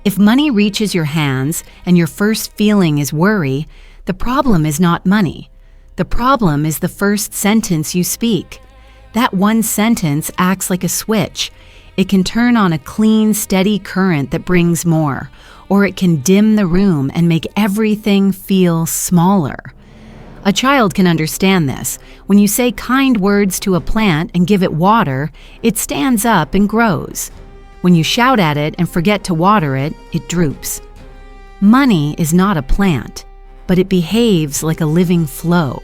If money reaches your hands and your first feeling is worry, the problem is not money. The problem is the first sentence you speak. That one sentence acts like a switch. It can turn on a clean, steady current that brings more, or it can dim the room and make everything feel smaller. A child can understand this. When you say kind words to a plant and give it water, it stands up and grows. When you shout at it and forget to water it, it droops. Money is not a plant, but it behaves like a living flow.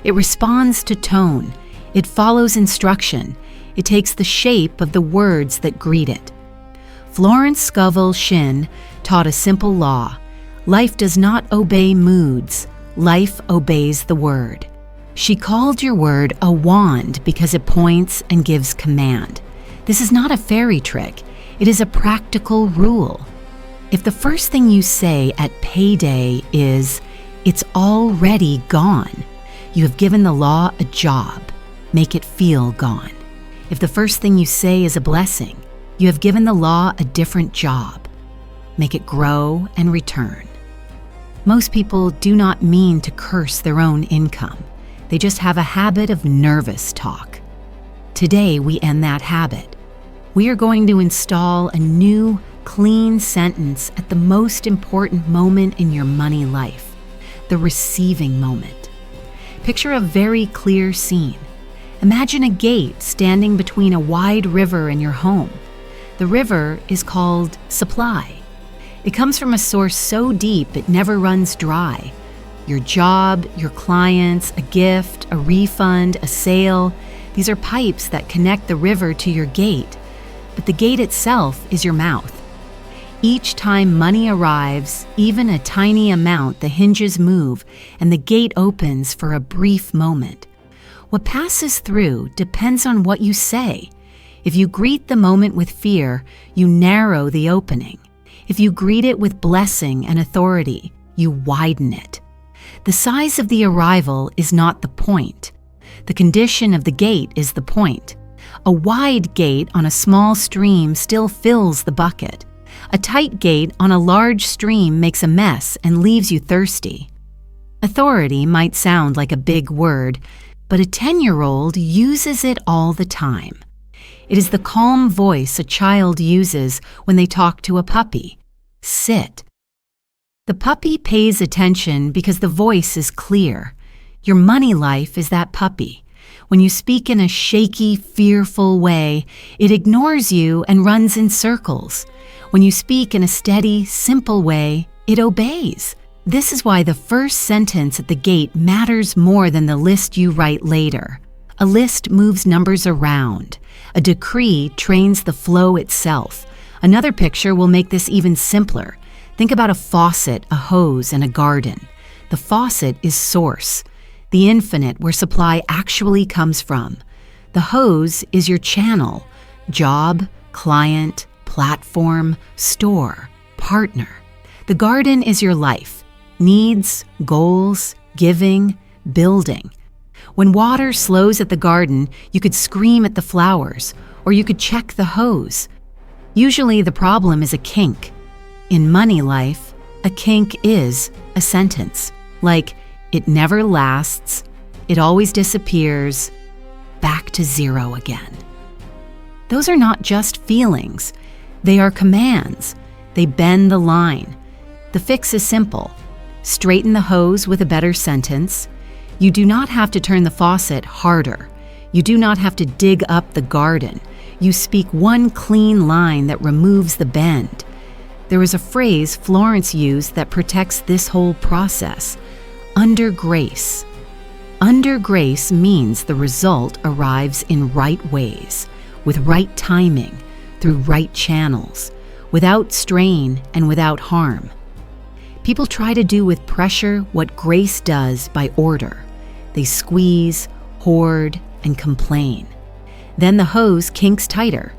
It responds to tone. It follows instruction. It takes the shape of the words that greet it. Florence Scovel Shinn taught a simple law. Life does not obey moods. Life obeys the word. She called your word a wand because it points and gives command. This is not a fairy trick. It is a practical rule. If the first thing you say at payday is, "It's already gone," you have given the law a job. Make it feel gone. If the first thing you say is a blessing, you have given the law a different job. Make it grow and return. Most people do not mean to curse their own income. They just have a habit of nervous talk. Today, we end that habit. We are going to install a new, clean sentence at the most important moment in your money life, the receiving moment. Picture a very clear scene. Imagine a gate standing between a wide river and your home. The river is called supply. It comes from a source so deep it never runs dry. Your job, your clients, a gift, a refund, a sale, these are pipes that connect the river to your gate. But the gate itself is your mouth. Each time money arrives, even a tiny amount, the hinges move and the gate opens for a brief moment. What passes through depends on what you say. If you greet the moment with fear, you narrow the opening. If you greet it with blessing and authority, you widen it. The size of the arrival is not the point. The condition of the gate is the point. A wide gate on a small stream still fills the bucket. A tight gate on a large stream makes a mess and leaves you thirsty. Authority might sound like a big word, but a 10-year-old uses it all the time. It is the calm voice a child uses when they talk to a puppy. Sit. The puppy pays attention because the voice is clear. Your money life is that puppy. When you speak in a shaky, fearful way, it ignores you and runs in circles. When you speak in a steady, simple way, it obeys. This is why the first sentence at the gate matters more than the list you write later. A list moves numbers around. A decree trains the flow itself. Another picture will make this even simpler. Think about a faucet, a hose, and a garden. The faucet is source, the infinite where supply actually comes from. The hose is your channel, job, client, platform, store, partner. The garden is your life, needs, goals, giving, building. When water slows at the garden, you could scream at the flowers, or you could check the hose. Usually the problem is a kink. In money life, a kink is a sentence, like, it never lasts, it always disappears, back to zero again. Those are not just feelings. They are commands. They bend the line. The fix is simple. Straighten the hose with a better sentence. You do not have to turn the faucet harder. You do not have to dig up the garden. You speak one clean line that removes the bend. There is a phrase Florence used that protects this whole process. Under grace. Under grace means the result arrives in right ways, with right timing, through right channels, without strain and without harm. People try to do with pressure what grace does by order. They squeeze, hoard, and complain. Then the hose kinks tighter.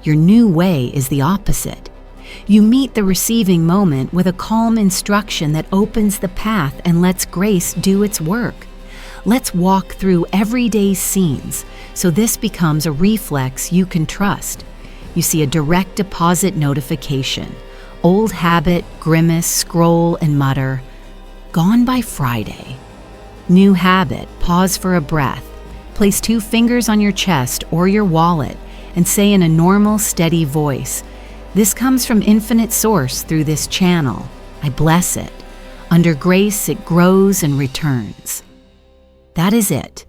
Your new way is the opposite. You meet the receiving moment with a calm instruction that opens the path and lets grace do its work. Let's walk through everyday scenes so this becomes a reflex you can trust. You see a direct deposit notification. Old habit, grimace, scroll, and mutter, gone by Friday. New habit, pause for a breath. Place 2 fingers on your chest or your wallet and say in a normal, steady voice, this comes from infinite source through this channel. I bless it. Under grace, it grows and returns. That is it.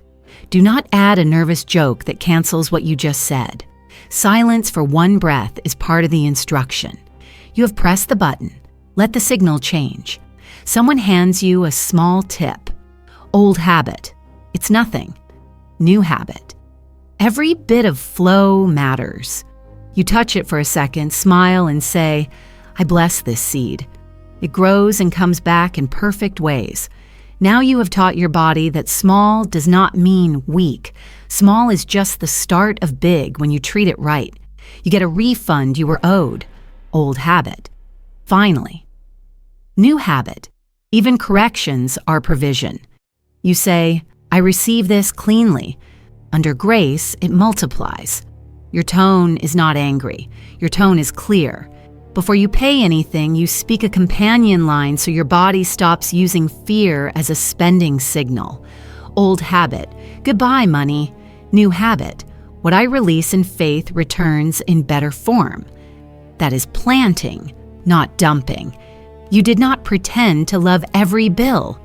Do not add a nervous joke that cancels what you just said. Silence for 1 breath is part of the instruction. You have pressed the button. Let the signal change. Someone hands you a small tip. Old habit. It's nothing. New habit. Every bit of flow matters. You touch it for a second, smile, and say, I bless this seed. It grows and comes back in perfect ways. Now you have taught your body that small does not mean weak. Small is just the start of big when you treat it right. You get a refund you were owed. Old habit. Finally. New habit. Even corrections are provision. You say, I receive this cleanly. Under grace, it multiplies. Your tone is not angry. Your tone is clear. Before you pay anything, you speak a companion line so your body stops using fear as a spending signal. Old habit. Goodbye, money. New habit. What I release in faith returns in better form. That is planting, not dumping. You did not pretend to love every bill.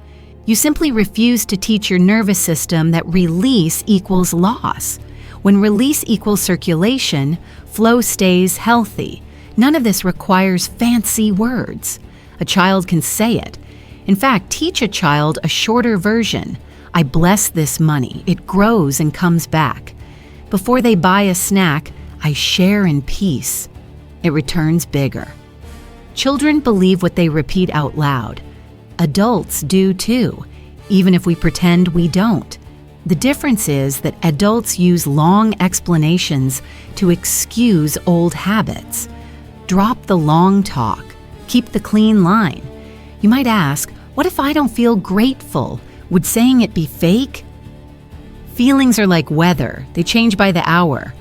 You simply refused to teach your nervous system that release equals loss. When release equals circulation, flow stays healthy. None of this requires fancy words. A child can say it. In fact, teach a child a shorter version. I bless this money. It grows and comes back. Before they buy a snack, I share in peace. It returns bigger. Children believe what they repeat out loud. Adults do too, even if we pretend we don't. The difference is that adults use long explanations to excuse old habits. Drop the long talk. Keep the clean line. You might ask, what if I don't feel grateful? Would saying it be fake? Feelings are like weather. They change by the hour.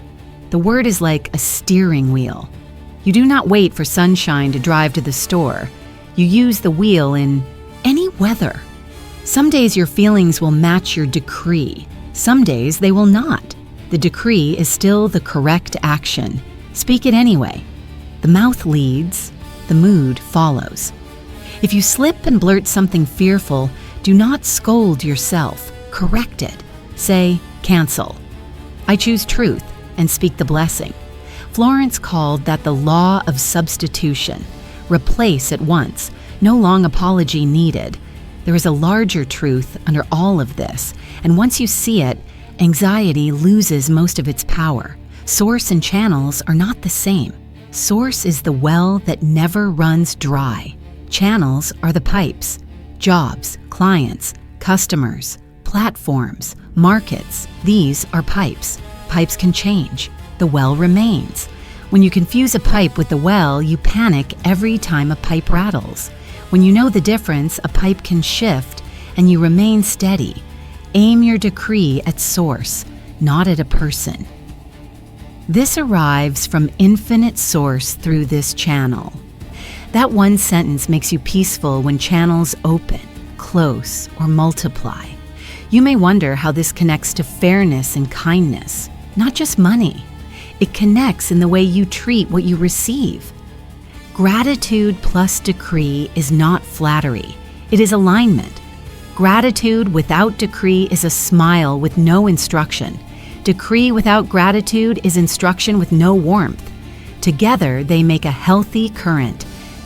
The word is like a steering wheel. You do not wait for sunshine to drive to the store. You use the wheel in any weather. Some days your feelings will match your decree. Some days they will not. The decree is still the correct action. Speak it anyway. The mouth leads, the mood follows. If you slip and blurt something fearful, do not scold yourself. Correct it. Say, cancel. I choose truth and speak the blessing. Florence called that the law of substitution. Replace at once. No long apology needed. There is a larger truth under all of this, and once you see it, anxiety loses most of its power. Source and channels are not the same. Source is the well that never runs dry. Channels are the pipes. Jobs, clients, customers, platforms, markets, these are pipes. Pipes can change. The well remains. When you confuse a pipe with the well, you panic every time a pipe rattles. When you know the difference, a pipe can shift and you remain steady. Aim your decree at source, not at a person. This arrives from infinite source through this channel. That one sentence makes you peaceful when channels open, close, or multiply. You may wonder how this connects to fairness and kindness, not just money. It connects in the way you treat what you receive. Gratitude plus decree is not flattery. It is alignment. Gratitude without decree is a smile with no instruction. Decree without gratitude is instruction with no warmth. Together, they make a healthy current.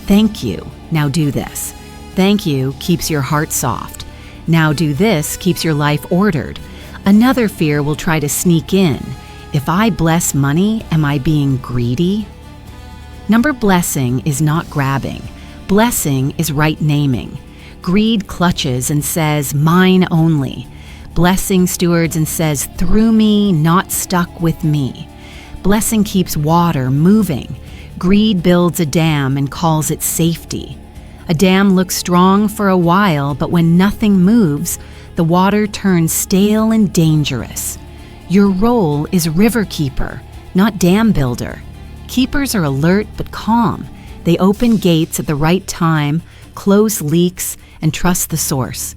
Thank you. Now do this. Thank you keeps your heart soft. Now do this keeps your life ordered. Another fear will try to sneak in. If I bless money, am I being greedy? Number blessing is not grabbing. Blessing is right naming. Greed clutches and says, mine only. Blessing stewards and says, through me, not stuck with me. Blessing keeps water moving. Greed builds a dam and calls it safety. A dam looks strong for a while, but when nothing moves, the water turns stale and dangerous. Your role is river keeper, not dam builder. Keepers are alert but calm. They open gates at the right time, close leaks, and trust the source.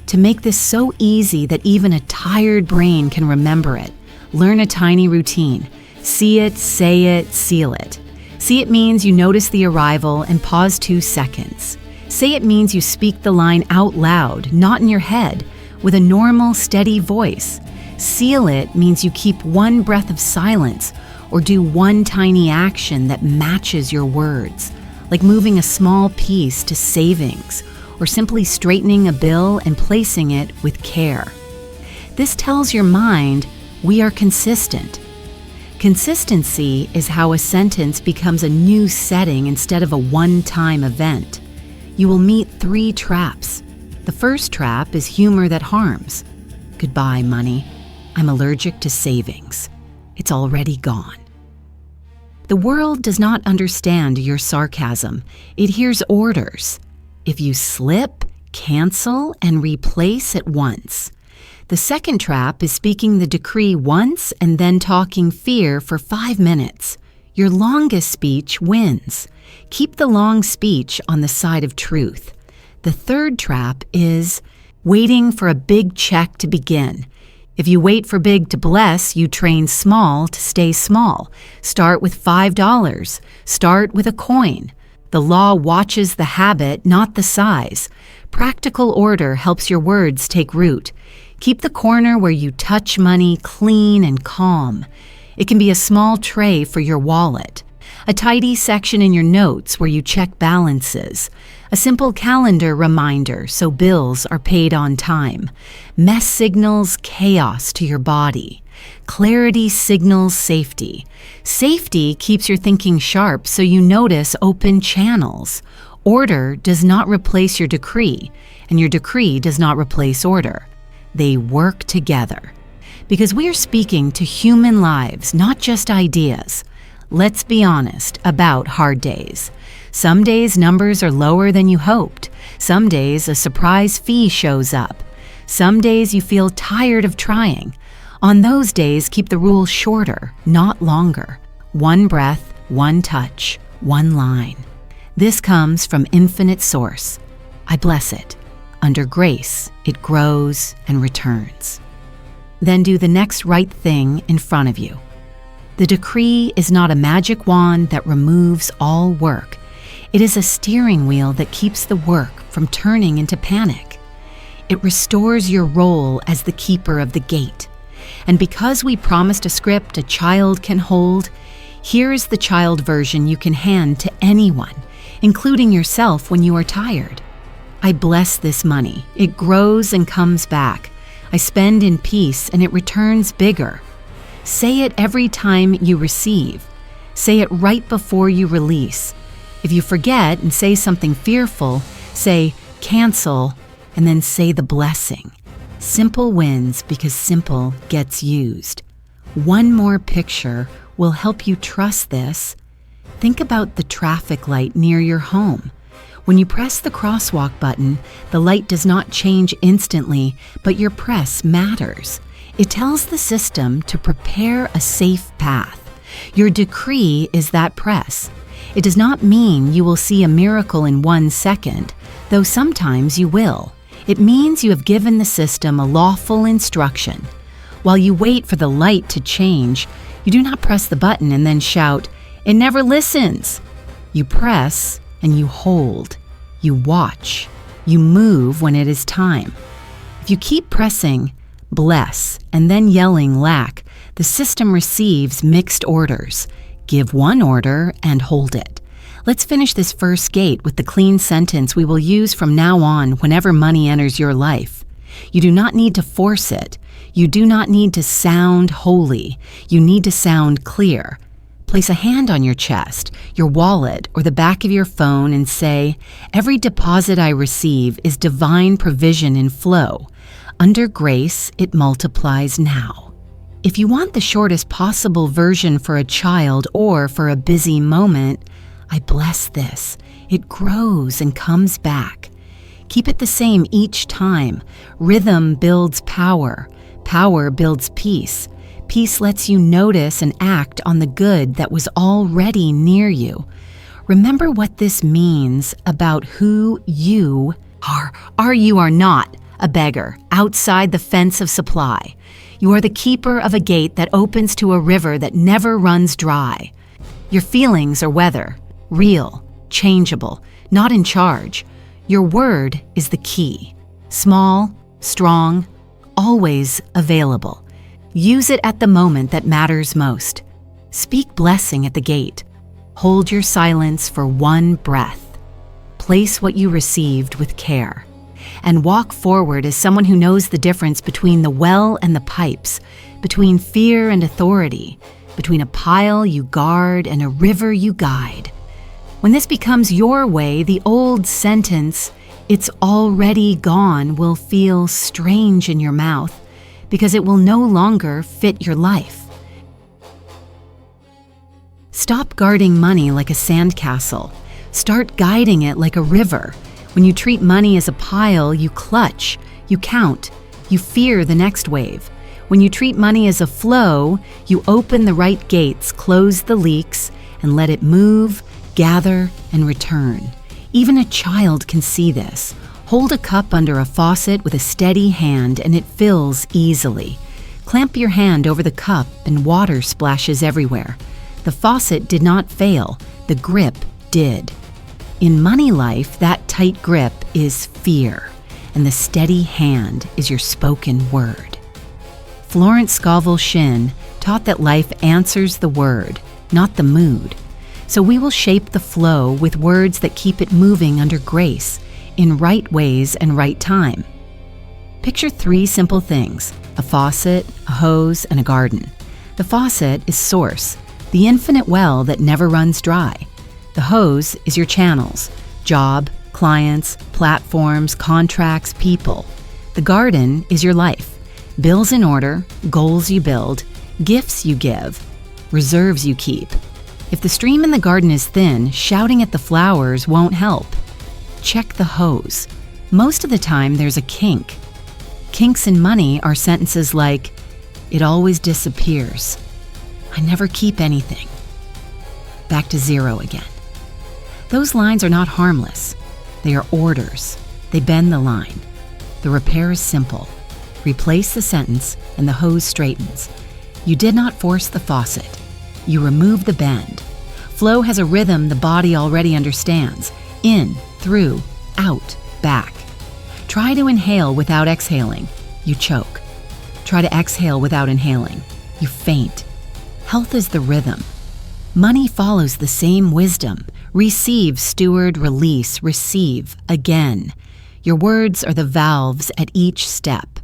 To make this so easy that even a tired brain can remember it, learn a tiny routine. See it, say it, seal it. See it means you notice the arrival and pause 2 seconds. Say it means you speak the line out loud, not in your head, with a normal, steady voice. Seal it means you keep 1 breath of silence or do 1 tiny action that matches your words, like moving a small piece to savings or simply straightening a bill and placing it with care. This tells your mind, we are consistent. Consistency is how a sentence becomes a new setting instead of a one-time event. You will meet 3 traps. The first trap is humor that harms. Goodbye, money. I'm allergic to savings. It's already gone. The world does not understand your sarcasm. It hears orders. If you slip, cancel, and replace at once. The second trap is speaking the decree once and then talking fear for 5 minutes. Your longest speech wins. Keep the long speech on the side of truth. The third trap is waiting for a big check to begin. If you wait for big to bless, you train small to stay small. Start with $5. Start with a coin. The law watches the habit, not the size. Practical order helps your words take root. Keep the corner where you touch money clean and calm. It can be a small tray for your wallet, a tidy section in your notes where you check balances, a simple calendar reminder so bills are paid on time. Mess signals chaos to your body. Clarity signals safety. Safety keeps your thinking sharp so you notice open channels. Order does not replace your decree, and your decree does not replace order. They work together. Because we are speaking to human lives, not just ideas. Let's be honest about hard days. Some days numbers are lower than you hoped. Some days a surprise fee shows up. Some days you feel tired of trying. On those days, keep the rules shorter, not longer. 1 breath, 1 touch, 1 line. This comes from infinite source. I bless it. Under grace, it grows and returns. Then do the next right thing in front of you. The decree is not a magic wand that removes all work. It is a steering wheel that keeps the work from turning into panic. It restores your role as the keeper of the gate. And because we promised a script a child can hold, here is the child version you can hand to anyone, including yourself when you are tired. I bless this money. It grows and comes back. I spend in peace and it returns bigger. Say it every time you receive. Say it right before you release. If you forget and say something fearful, say cancel and then say the blessing. Simple wins because simple gets used. One more picture will help you trust this. Think about the traffic light near your home. When you press the crosswalk button, the light does not change instantly, but your press matters. It tells the system to prepare a safe path. Your decree is that press. It does not mean you will see a miracle in 1 second, though sometimes you will. It means you have given the system a lawful instruction. While you wait for the light to change, you do not press the button and then shout, "It never listens." You press and you hold, you watch, you move when it is time. If you keep pressing bless and then yelling lack, the system receives mixed orders. Give 1 order and hold it. Let's finish this first gate with the clean sentence we will use from now on whenever money enters your life. You do not need to force it. You do not need to sound holy. You need to sound clear. Place a hand on your chest, your wallet, or the back of your phone and say, "Every deposit I receive is divine provision in flow. Under grace, it multiplies now." If you want the shortest possible version for a child or for a busy moment, I bless this. It grows and comes back. Keep it the same each time. Rhythm builds power. Power builds peace. Peace lets you notice and act on the good that was already near you. Remember what this means about who you are. You are not a beggar outside the fence of supply. You are the keeper of a gate that opens to a river that never runs dry. Your feelings are weather, real, changeable, not in charge. Your word is the key. Small, strong, always available. Use it at the moment that matters most. Speak blessing at the gate. Hold your silence for one breath. Place what you received with care. And walk forward as someone who knows the difference between the well and the pipes, between fear and authority, between a pile you guard and a river you guide. When this becomes your way, the old sentence, "It's already gone," will feel strange in your mouth because it will no longer fit your life. Stop guarding money like a sandcastle. Start guiding it like a river. When you treat money as a pile, you clutch, you count, you fear the next wave. When you treat money as a flow, you open the right gates, close the leaks, and let it move, gather, and return. Even a child can see this. Hold a cup under a faucet with a steady hand and it fills easily. Clamp your hand over the cup and water splashes everywhere. The faucet did not fail, the grip did. In money life, that tight grip is fear, and the steady hand is your spoken word. Florence Scovel Shinn taught that life answers the word, not the mood. So we will shape the flow with words that keep it moving under grace, in right ways and right time. Picture 3 simple things: a faucet, a hose, and a garden. The faucet is source, the infinite well that never runs dry. The hose is your channels, job, clients, platforms, contracts, people. The garden is your life, bills in order, goals you build, gifts you give, reserves you keep. If the stream in the garden is thin, shouting at the flowers won't help. Check the hose. Most of the time there's a kink. Kinks in money are sentences like, "It always disappears. I never keep anything. Back to zero again." Those lines are not harmless. They are orders. They bend the line. The repair is simple. Replace the sentence and the hose straightens. You did not force the faucet. You remove the bend. Flow has a rhythm the body already understands. In, through, out, back. Try to inhale without exhaling. You choke. Try to exhale without inhaling. You faint. Health is the rhythm. Money follows the same wisdom. Receive, steward, release, receive, again. Your words are the valves at each step.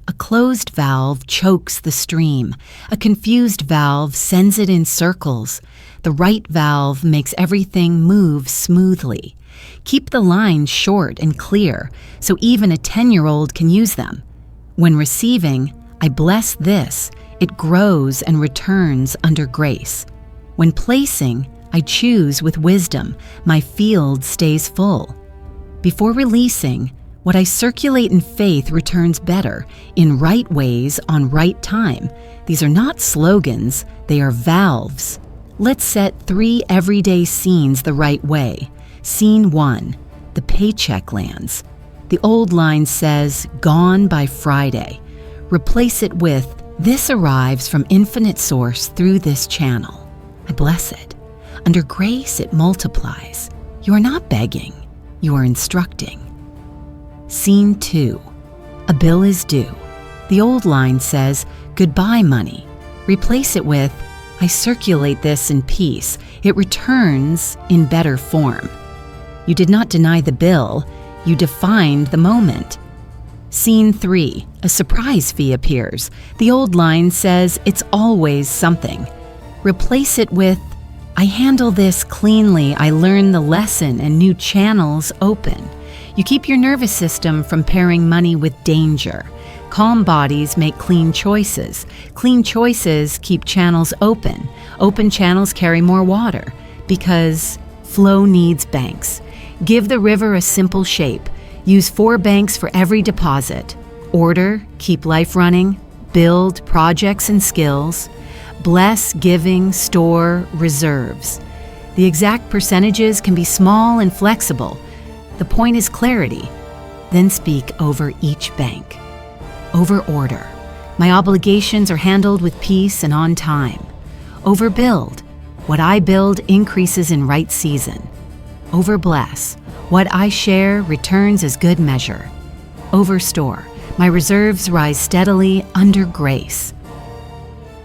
A closed valve chokes the stream. A confused valve sends it in circles. The right valve makes everything move smoothly. Keep the lines short and clear so even a 10-year-old can use them. When receiving, I bless this. It grows and returns under grace. When placing, I choose with wisdom. My field stays full. Before releasing, what I circulate in faith returns better, in right ways, on right time. These are not slogans, they are valves. Let's set 3 everyday scenes the right way. Scene 1, the paycheck lands. The old line says, "Gone by Friday." Replace it with, "This arrives from infinite source through this channel." I bless it. Under grace, it multiplies. You are not begging, you are instructing. Scene 2, a bill is due. The old line says, "Goodbye, money." Replace it with, "I circulate this in peace." It returns in better form. You did not deny the bill, you defined the moment. Scene 3, a surprise fee appears. The old line says, "It's always something." Replace it with, "I handle this cleanly, I learn the lesson and new channels open." You keep your nervous system from pairing money with danger. Calm bodies make clean choices. Clean choices keep channels open. Open channels carry more water because flow needs banks. Give the river a simple shape. Use 4 banks for every deposit. Order, keep life running, build projects and skills. Bless, giving, store, reserves. The exact percentages can be small and flexible. The point is clarity. Then speak over each bank. Over order. My obligations are handled with peace and on time. Over build. What I build increases in right season. Over bless. What I share returns as good measure. Over store. My reserves rise steadily under grace.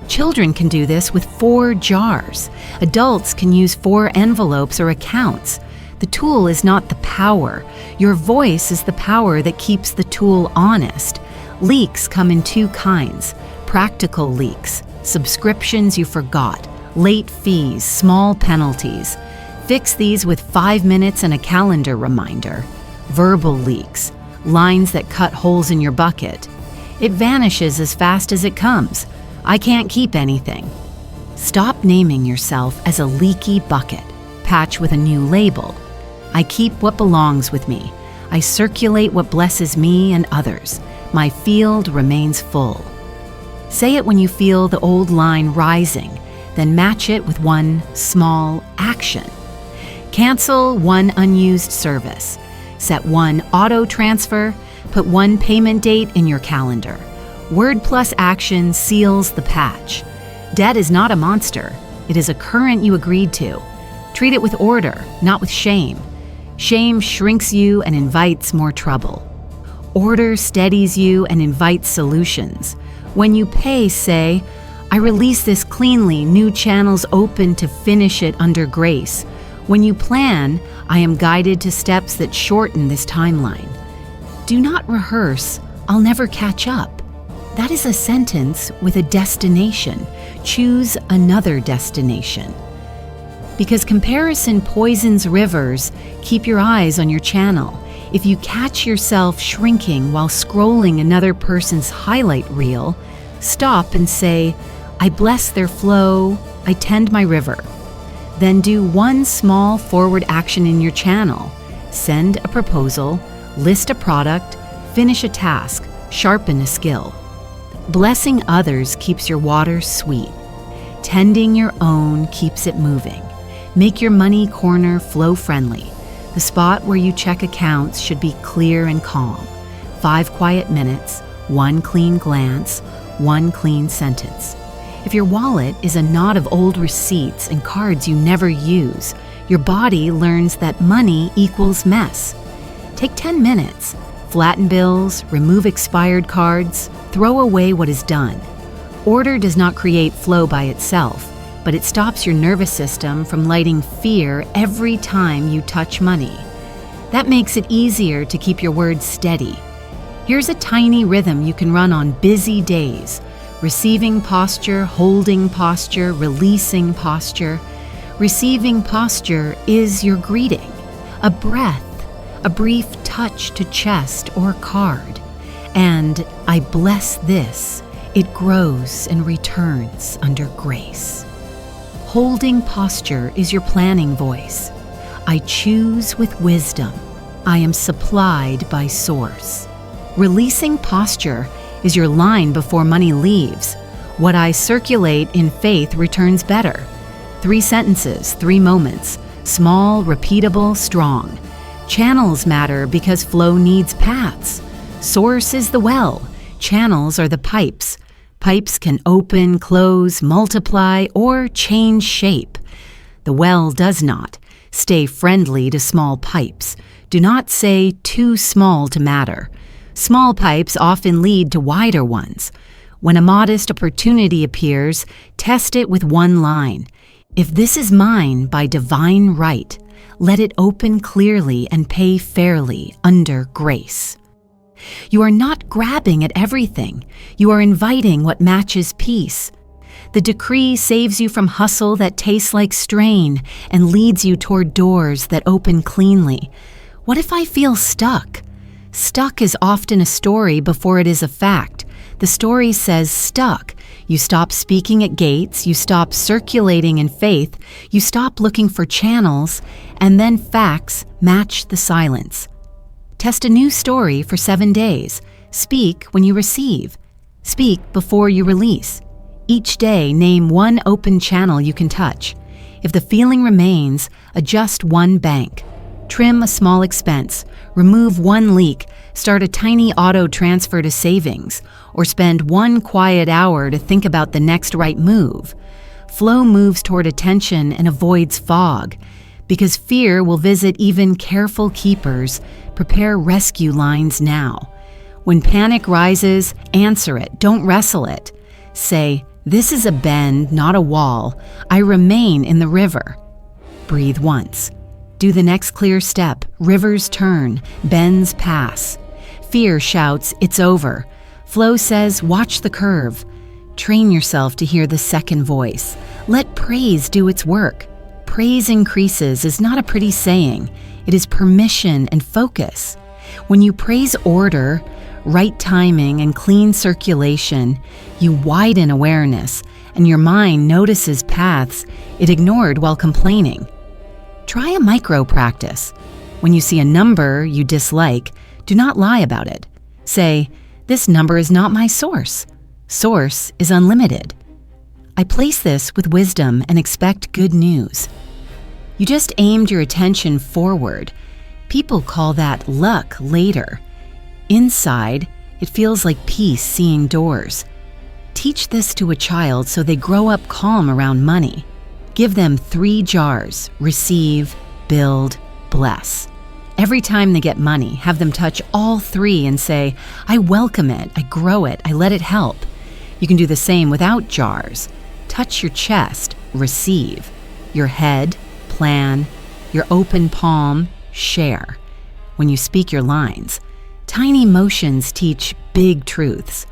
Children can do this with 4 jars. Adults can use 4 envelopes or accounts. The tool is not the power. Your voice is the power that keeps the tool honest. Leaks come in 2 kinds: practical leaks, subscriptions you forgot, late fees, small penalties. Fix these with 5 minutes and a calendar reminder. Verbal leaks, lines that cut holes in your bucket. It vanishes as fast as it comes. I can't keep anything. Stop naming yourself as a leaky bucket. Patch with a new label. I keep what belongs with me. I circulate what blesses me and others. My field remains full. Say it when you feel the old line rising, then match it with one small action. Cancel one unused service. Set one auto transfer. Put one payment date in your calendar. Word plus action seals the patch. Debt is not a monster. It is a current you agreed to. Treat it with order, not with shame. Shame shrinks you and invites more trouble. Order steadies you and invites solutions. When you pay, say, I release this cleanly, new channels open to finish it under grace. When you plan, I am guided to steps that shorten this timeline. Do not rehearse, I'll never catch up. That is a sentence with a destination. Choose another destination. Because comparison poisons rivers, keep your eyes on your channel. If you catch yourself shrinking while scrolling another person's highlight reel, stop and say, I bless their flow, I tend my river. Then do one small forward action in your channel. Send a proposal, list a product, finish a task, sharpen a skill. Blessing others keeps your water sweet. Tending your own keeps it moving. Make your money corner flow-friendly. The spot where you check accounts should be clear and calm. 5 quiet minutes, 1 clean glance, 1 clean sentence. If your wallet is a knot of old receipts and cards you never use, your body learns that money equals mess. Take 10 minutes. Flatten bills, remove expired cards, throw away what is done. Order does not create flow by itself, but it stops your nervous system from lighting fear every time you touch money. That makes it easier to keep your words steady. Here's a tiny rhythm you can run on busy days. Receiving posture, holding posture, releasing posture. Receiving posture is your greeting. A breath, a brief touch to chest or card. And I bless this. It grows and returns under grace. Holding posture is your planning voice. I choose with wisdom. I am supplied by source. Releasing posture is your line before money leaves. What I circulate in faith returns better. 3 sentences, 3 moments. Small, repeatable, strong. Channels matter because flow needs paths. Source is the well. Channels are the pipes. Pipes can open, close, multiply, or change shape. The well does not. Stay friendly to small pipes. Do not say too small to matter. Small pipes often lead to wider ones. When a modest opportunity appears, test it with 1 line. If this is mine by divine right, let it open clearly and pay fairly under grace. You are not grabbing at everything. You are inviting what matches peace. The decree saves you from hustle that tastes like strain and leads you toward doors that open cleanly. What if I feel stuck? Stuck is often a story before it is a fact. The story says stuck. You stop speaking at gates, you stop circulating in faith, you stop looking for channels, and then facts match the silence. Test a new story for 7 days. Speak when you receive. Speak before you release. Each day, name 1 open channel you can touch. If the feeling remains, adjust one bank. Trim a small expense, remove one leak, start a tiny auto transfer to savings, or spend one quiet hour to think about the next right move. Flow moves toward attention and avoids fog. Because fear will visit even careful keepers, prepare rescue lines now. When panic rises, answer it, don't wrestle it. Say, "This is a bend, not a wall. I remain in the river." Breathe once. Do the next clear step. Rivers turn, bends pass. Fear shouts, "It's over." Flow says, "Watch the curve." Train yourself to hear the second voice. Let praise do its work. Praise increases is not a pretty saying. It is permission and focus. When you praise order, right timing, and clean circulation, you widen awareness, and your mind notices paths it ignored while complaining. Try a micro practice. When you see a number you dislike, do not lie about it. Say, "This number is not my source. Source is unlimited. I place this with wisdom and expect good news." You just aimed your attention forward. People call that luck later. Inside, it feels like peace seeing doors. Teach this to a child so they grow up calm around money. Give them 3 jars: receive, build, bless. Every time they get money, have them touch all 3 and say, "I welcome it, I grow it, I let it help." You can do the same without jars. Touch your chest, receive. Your head, plan. Your open palm, share. When you speak your lines, tiny motions teach big truths.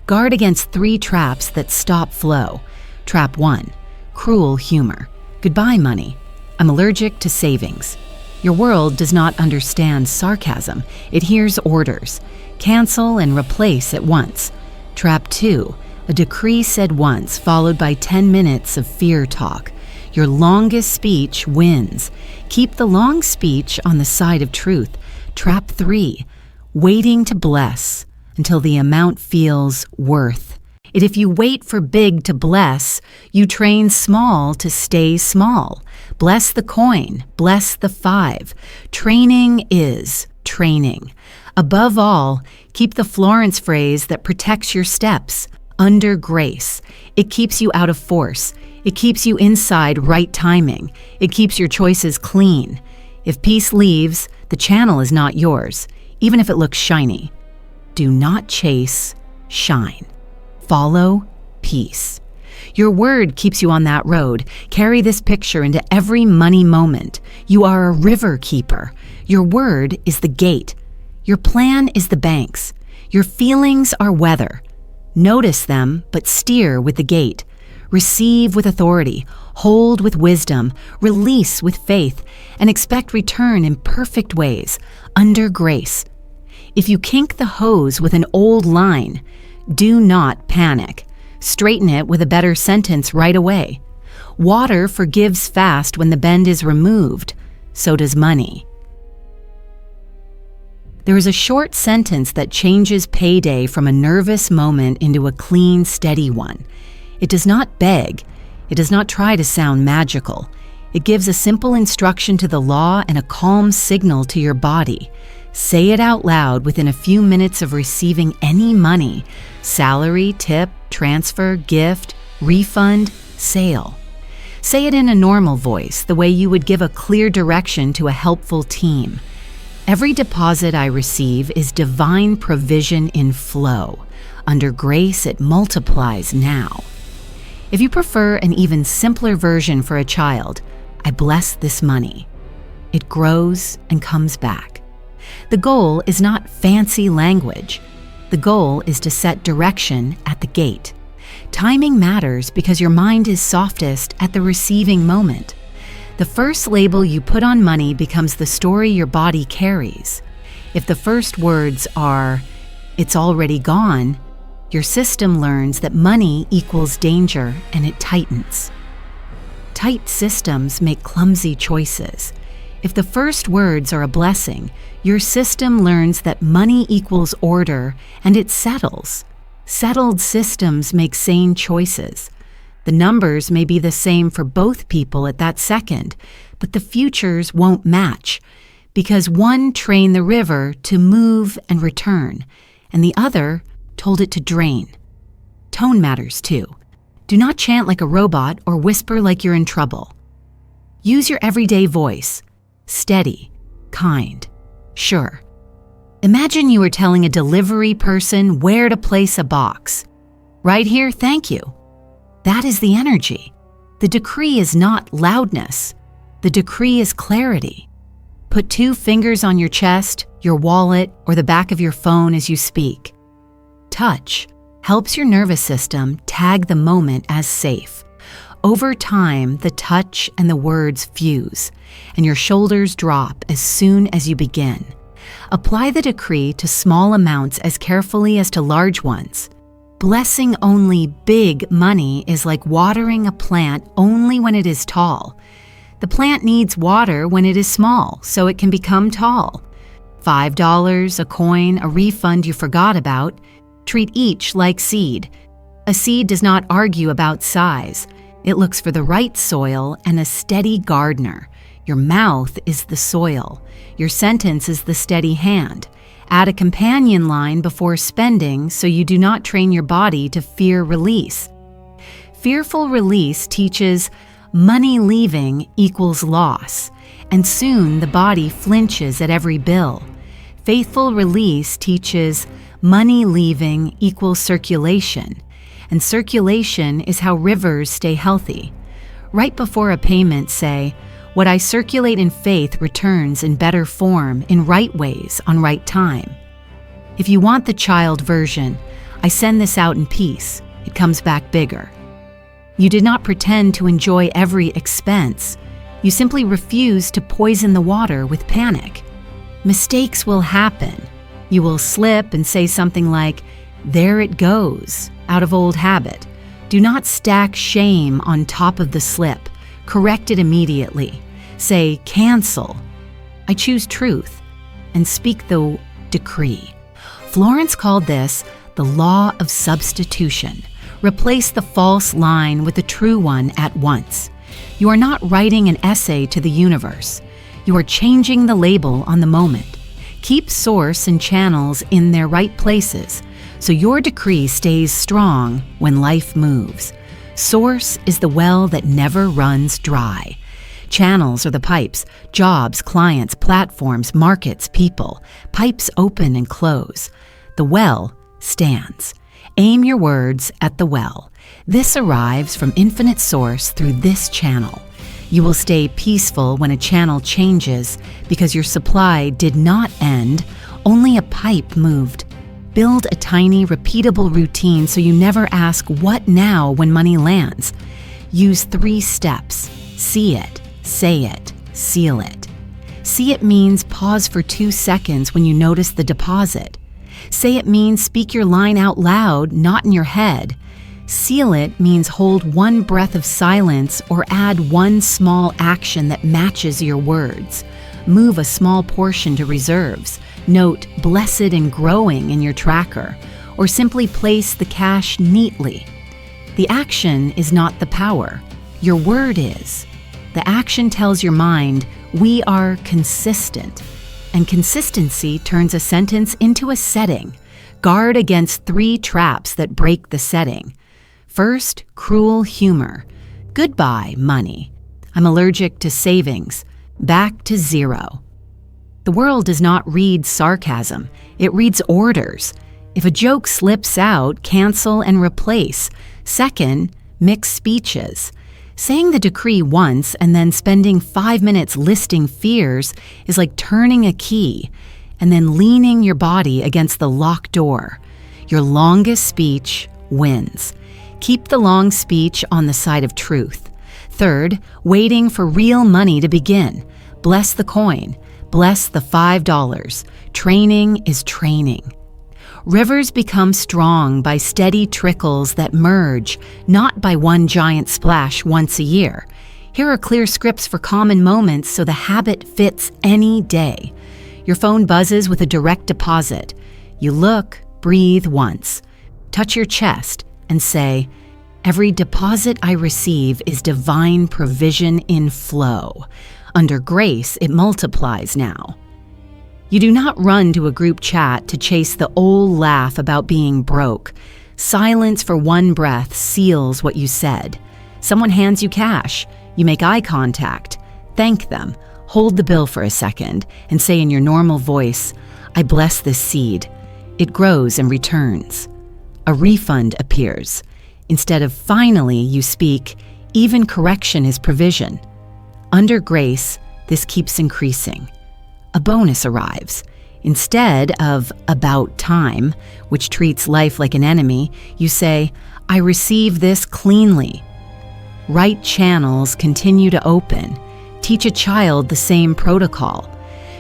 Guard against 3 traps that stop flow. Trap 1, cruel humor. "Goodbye, money. I'm allergic to savings." Your world does not understand sarcasm. It hears orders. Cancel and replace at once. Trap 2, a decree said once, followed by 10 minutes of fear talk. Your longest speech wins. Keep the long speech on the side of truth. Trap 3, waiting to bless until the amount feels worth. And if you wait for big to bless, you train small to stay small. Bless the coin, bless the 5. Training is training. Above all, keep the Florence phrase that protects your steps. Under grace. It keeps you out of force. It keeps you inside right timing. It keeps your choices clean. If peace leaves, the channel is not yours, even if it looks shiny. Do not chase, shine. Follow peace. Your word keeps you on that road. Carry this picture into every money moment. You are a river keeper. Your word is the gate. Your plan is the banks. Your feelings are weather. Notice them, but steer with the gate. Receive with authority, hold with wisdom, release with faith, and expect return in perfect ways, under grace. If you kink the hose with an old line, do not panic. Straighten it with a better sentence right away. Water forgives fast when the bend is removed, so does money. There is a short sentence that changes payday from a nervous moment into a clean, steady one. It does not beg. It does not try to sound magical. It gives a simple instruction to the law and a calm signal to your body. Say it out loud within a few minutes of receiving any money: salary, tip, transfer, gift, refund, sale. Say it in a normal voice, the way you would give a clear direction to a helpful team. Every deposit I receive is divine provision in flow. Under grace, it multiplies now. If you prefer an even simpler version for a child, I bless this money. It grows and comes back. The goal is not fancy language. The goal is to set direction at the gate. Timing matters because your mind is softest at the receiving moment. The first label you put on money becomes the story your body carries. If the first words are, "It's already gone," your system learns that money equals danger and it tightens. Tight systems make clumsy choices. If the first words are a blessing, your system learns that money equals order and it settles. Settled systems make sane choices. The numbers may be the same for both people at that second, but the futures won't match because one trained the river to move and return, and the other told it to drain. Tone matters too. Do not chant like a robot or whisper like you're in trouble. Use your everyday voice, steady, kind, sure. Imagine you were telling a delivery person where to place a box. Right here, thank you. That is the energy. The decree is not loudness. The decree is clarity. Put 2 fingers on your chest, your wallet, or the back of your phone as you speak. Touch helps your nervous system tag the moment as safe. Over time, the touch and the words fuse, and your shoulders drop as soon as you begin. Apply the decree to small amounts as carefully as to large ones. Blessing only big money is like watering a plant only when it is tall. The plant needs water when it is small, so it can become tall. $5, a coin, a refund you forgot about. Treat each like seed. A seed does not argue about size. It looks for the right soil and a steady gardener. Your mouth is the soil. Your sentence is the steady hand. Add a companion line before spending so you do not train your body to fear release. Fearful release teaches money leaving equals loss, and soon the body flinches at every bill. Faithful release teaches money leaving equals circulation, and circulation is how rivers stay healthy. Right before a payment, say, "What I circulate in faith returns in better form, in right ways, on right time." If you want the child version, "I send this out in peace, it comes back bigger." You did not pretend to enjoy every expense. You simply refused to poison the water with panic. Mistakes will happen. You will slip and say something like, "There it goes," out of old habit. Do not stack shame on top of the slip. Correct it immediately. Say, "Cancel. I choose truth," and speak the decree. Florence called this the law of substitution. Replace the false line with the true one at once. You are not writing an essay to the universe. You are changing the label on the moment. Keep source and channels in their right places so your decree stays strong when life moves. Source is the well that never runs dry. Channels are the pipes, jobs, clients, platforms, markets, people. Pipes open and close. The well stands. Aim your words at the well. This arrives from infinite source through this channel. You will stay peaceful when a channel changes because your supply did not end, only a pipe moved. Build a tiny, repeatable routine so you never ask what now when money lands. Use 3 steps. See it, say it, seal it. See it means pause for 2 seconds when you notice the deposit. Say it means speak your line out loud, not in your head. Seal it means hold 1 breath of silence or add 1 small action that matches your words. Move a small portion to reserves. Note "blessed and growing" in your tracker, or simply place the cash neatly. The action is not the power. Your word is. The action tells your mind, "We are consistent." And consistency turns a sentence into a setting. Guard against 3 traps that break the setting. First, cruel humor. Goodbye, money. I'm allergic to savings. Back to 0. The world does not read sarcasm. It reads orders. If a joke slips out, cancel and replace. Second, mix speeches. Saying the decree once and then spending 5 minutes listing fears is like turning a key and then leaning your body against the locked door. Your longest speech wins. Keep the long speech on the side of truth. Third, waiting for real money to begin. Bless the coin. Bless the $5. Training is training. Rivers become strong by steady trickles that merge, not by one giant splash once a year. Here are clear scripts for common moments so the habit fits any day. Your phone buzzes with a direct deposit. You look, breathe once. Touch your chest and say, Every deposit I receive is divine provision in flow. Under grace, it multiplies now. You do not run to a group chat to chase the old laugh about being broke. Silence for one breath seals what you said. Someone hands you cash. You make eye contact. Thank them. Hold the bill for a second and say in your normal voice, "I bless this seed." It grows and returns. A refund appears. Instead of finally, you speak, even correction is provision. Under grace, this keeps increasing. A bonus arrives. Instead of about time, which treats life like an enemy, you say, "I receive this cleanly." Right channels continue to open. Teach a child the same protocol.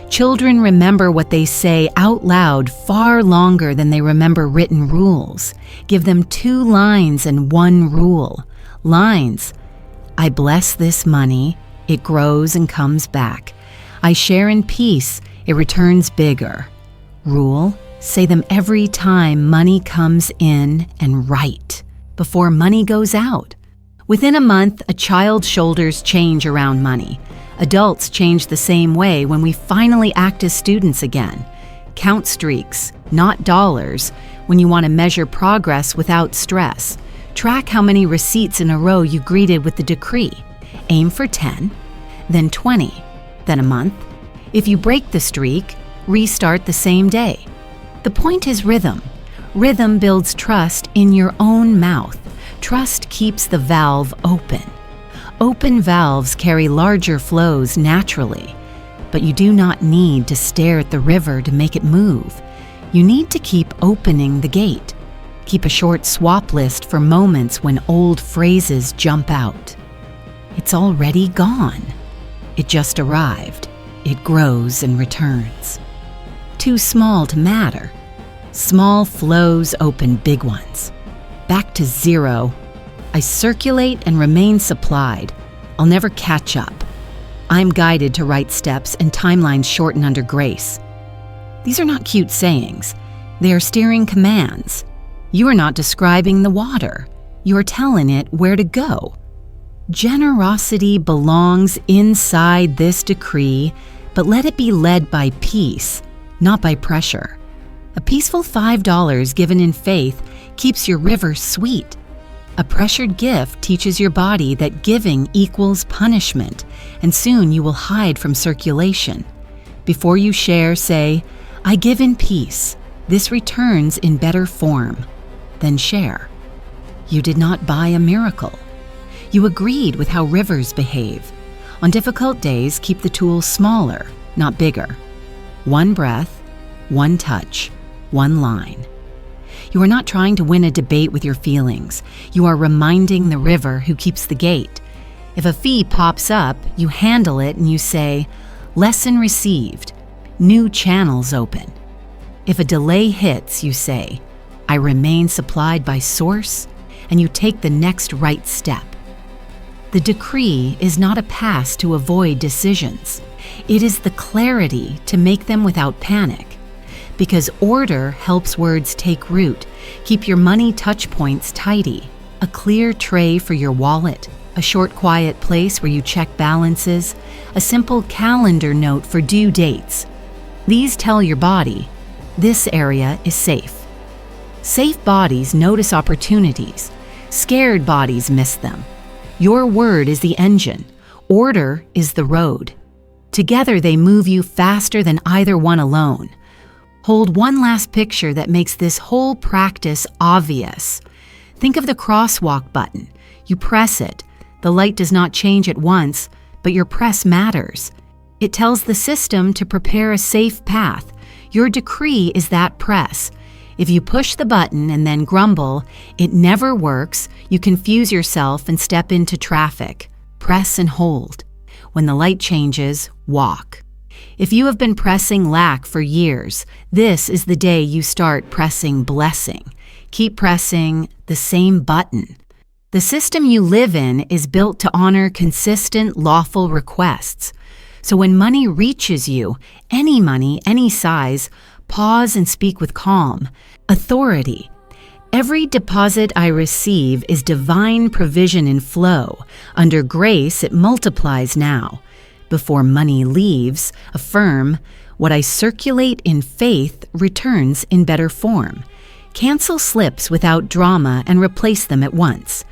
Children remember what they say out loud far longer than they remember written rules. Give them 2 lines and 1 rule. Lines: I bless this money, it grows and comes back. I share in peace, it returns bigger. Rule: say them every time money comes in and right, before money goes out. Within a month, a child's shoulders change around money. Adults change the same way when we finally act as students again. Count streaks, not dollars, when you want to measure progress without stress. Track how many receipts in a row you greeted with the decree. Aim for 10, then 20, then a month. If you break the streak, restart the same day. The point is rhythm. Rhythm builds trust in your own mouth. Trust keeps the valve open. Open valves carry larger flows naturally, but you do not need to stare at the river to make it move. You need to keep opening the gate. Keep a short swap list for moments when old phrases jump out. It's already gone. It just arrived. It grows and returns. Too small to matter. Small flows open big ones. Back to zero. I circulate and remain supplied. I'll never catch up. I'm guided to right steps and timelines shorten under grace. These are not cute sayings. They are steering commands. You are not describing the water. You are telling it where to go. Generosity belongs inside this decree, but let it be led by peace, not by pressure. A peaceful $5 given in faith keeps your river sweet. A pressured gift teaches your body that giving equals punishment, and soon you will hide from circulation. Before you share, say, "I give in peace. This returns in better form." Then share. You did not buy a miracle. You agreed with how rivers behave. On difficult days, keep the tools smaller, not bigger. 1 breath, 1 touch, 1 line. You are not trying to win a debate with your feelings. You are reminding the river who keeps the gate. If a fee pops up, you handle it and you say, "Lesson received. New channels open." If a delay hits, you say, "I remain supplied by source," and you take the next right step. The decree is not a pass to avoid decisions. It is the clarity to make them without panic. Because order helps words take root. Keep your money touch points tidy. A clear tray for your wallet, a short quiet place where you check balances, a simple calendar note for due dates. These tell your body, this area is safe. Safe bodies notice opportunities. Scared bodies miss them. Your word is the engine. Order is the road. Together they move you faster than either one alone. Hold one last picture that makes this whole practice obvious. Think of the crosswalk button. You press it. The light does not change at once, but your press matters. It tells the system to prepare a safe path. Your decree is that press. If you push the button and then grumble, it never works, you confuse yourself and step into traffic. Press and hold. When the light changes, walk. If you have been pressing lack for years, this is the day you start pressing blessing. Keep pressing the same button. The system you live in is built to honor consistent, lawful requests. So when money reaches you, any size, pause and speak with calm. Authority. Every deposit I receive is divine provision in flow. Under grace, it multiplies now. Before money leaves, affirm, what I circulate in faith returns in better form. Cancel slips without drama and replace them at once.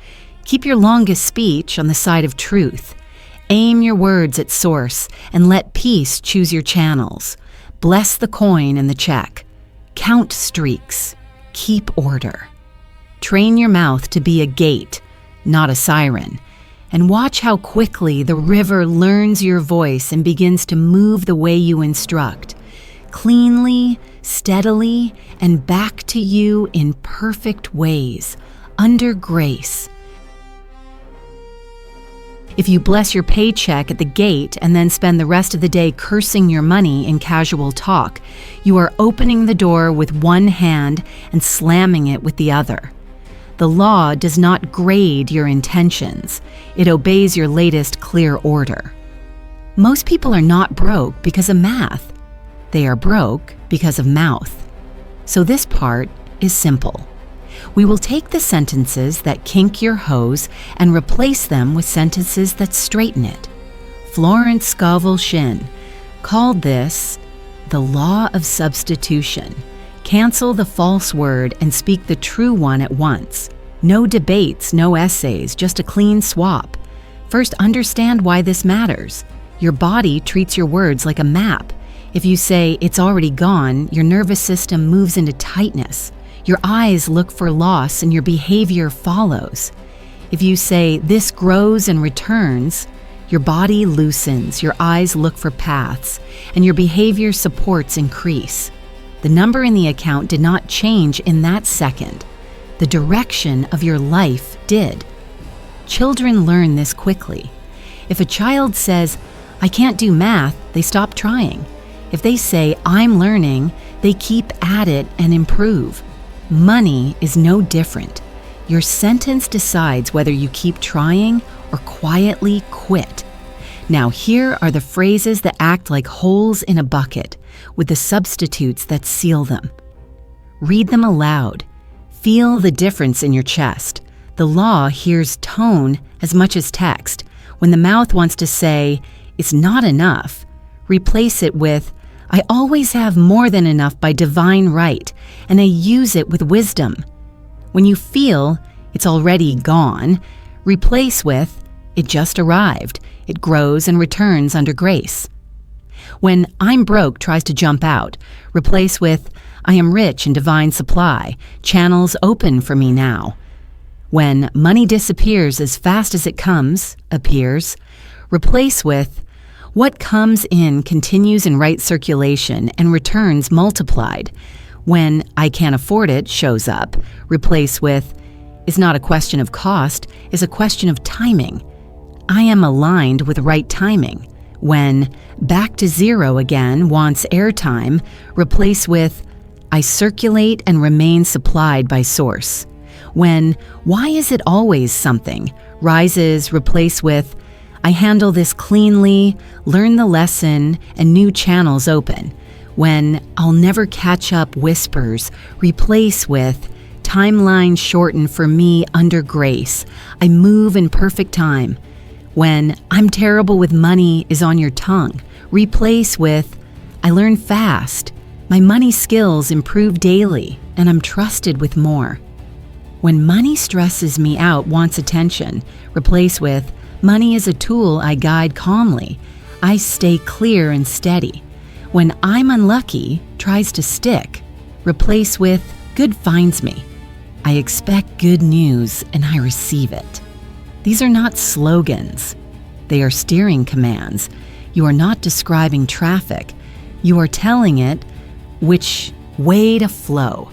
Keep your longest speech on the side of truth. Aim your words at source and let peace choose your channels. Bless the coin and the check. Count streaks. Keep order. Train your mouth to be a gate, not a siren, and watch how quickly the river learns your voice and begins to move the way you instruct, cleanly, steadily, and back to you in perfect ways, under grace. If you bless your paycheck at the gate and then spend the rest of the day cursing your money in casual talk, you are opening the door with one hand and slamming it with the other. The law does not grade your intentions. It obeys your latest clear order. Most people are not broke because of math. They are broke because of mouth. So this part is simple. We will take the sentences that kink your hose and replace them with sentences that straighten it. Florence Scovel Shinn called this the law of substitution. Cancel the false word and speak the true one at once. No debates, no essays, just a clean swap. First, understand why this matters. Your body treats your words like a map. If you say, it's already gone, your nervous system moves into tightness. Your eyes look for loss and your behavior follows. If you say, this grows and returns, your body loosens, your eyes look for paths, and your behavior supports increase. The number in the account did not change in that second. The direction of your life did. Children learn this quickly. If a child says, I can't do math, they stop trying. If they say, I'm learning, they keep at it and improve. Money is no different. Your sentence decides whether you keep trying or quietly quit. Now here are the phrases that act like holes in a bucket, with the substitutes that seal them. Read them aloud. Feel the difference in your chest. The law hears tone as much as text. When the mouth wants to say, it's not enough, replace it with, I always have more than enough by divine right, and I use it with wisdom. When you feel it's already gone, replace with, it just arrived. It grows and returns under grace. When I'm broke tries to jump out, replace with, I am rich in divine supply, channels open for me now. When money disappears as fast as it appears, replace with, what comes in continues in right circulation and returns multiplied. When I can't afford it shows up, replace with, is not a question of cost, is a question of timing. I am aligned with right timing. When back to zero again wants airtime, replace with, I circulate and remain supplied by source. When why is it always something rises, replace with, I handle this cleanly, learn the lesson, and new channels open. When I'll never catch up whispers, replace with, timeline shorten for me under grace. I move in perfect time. When I'm terrible with money is on your tongue, replace with, I learn fast. My money skills improve daily, and I'm trusted with more. When money stresses me out, wants attention, replace with, money is a tool I guide calmly. I stay clear and steady. When I'm unlucky, tries to stick, replace with, good finds me. I expect good news and I receive it. These are not slogans. They are steering commands. You are not describing traffic. You are telling it which way to flow.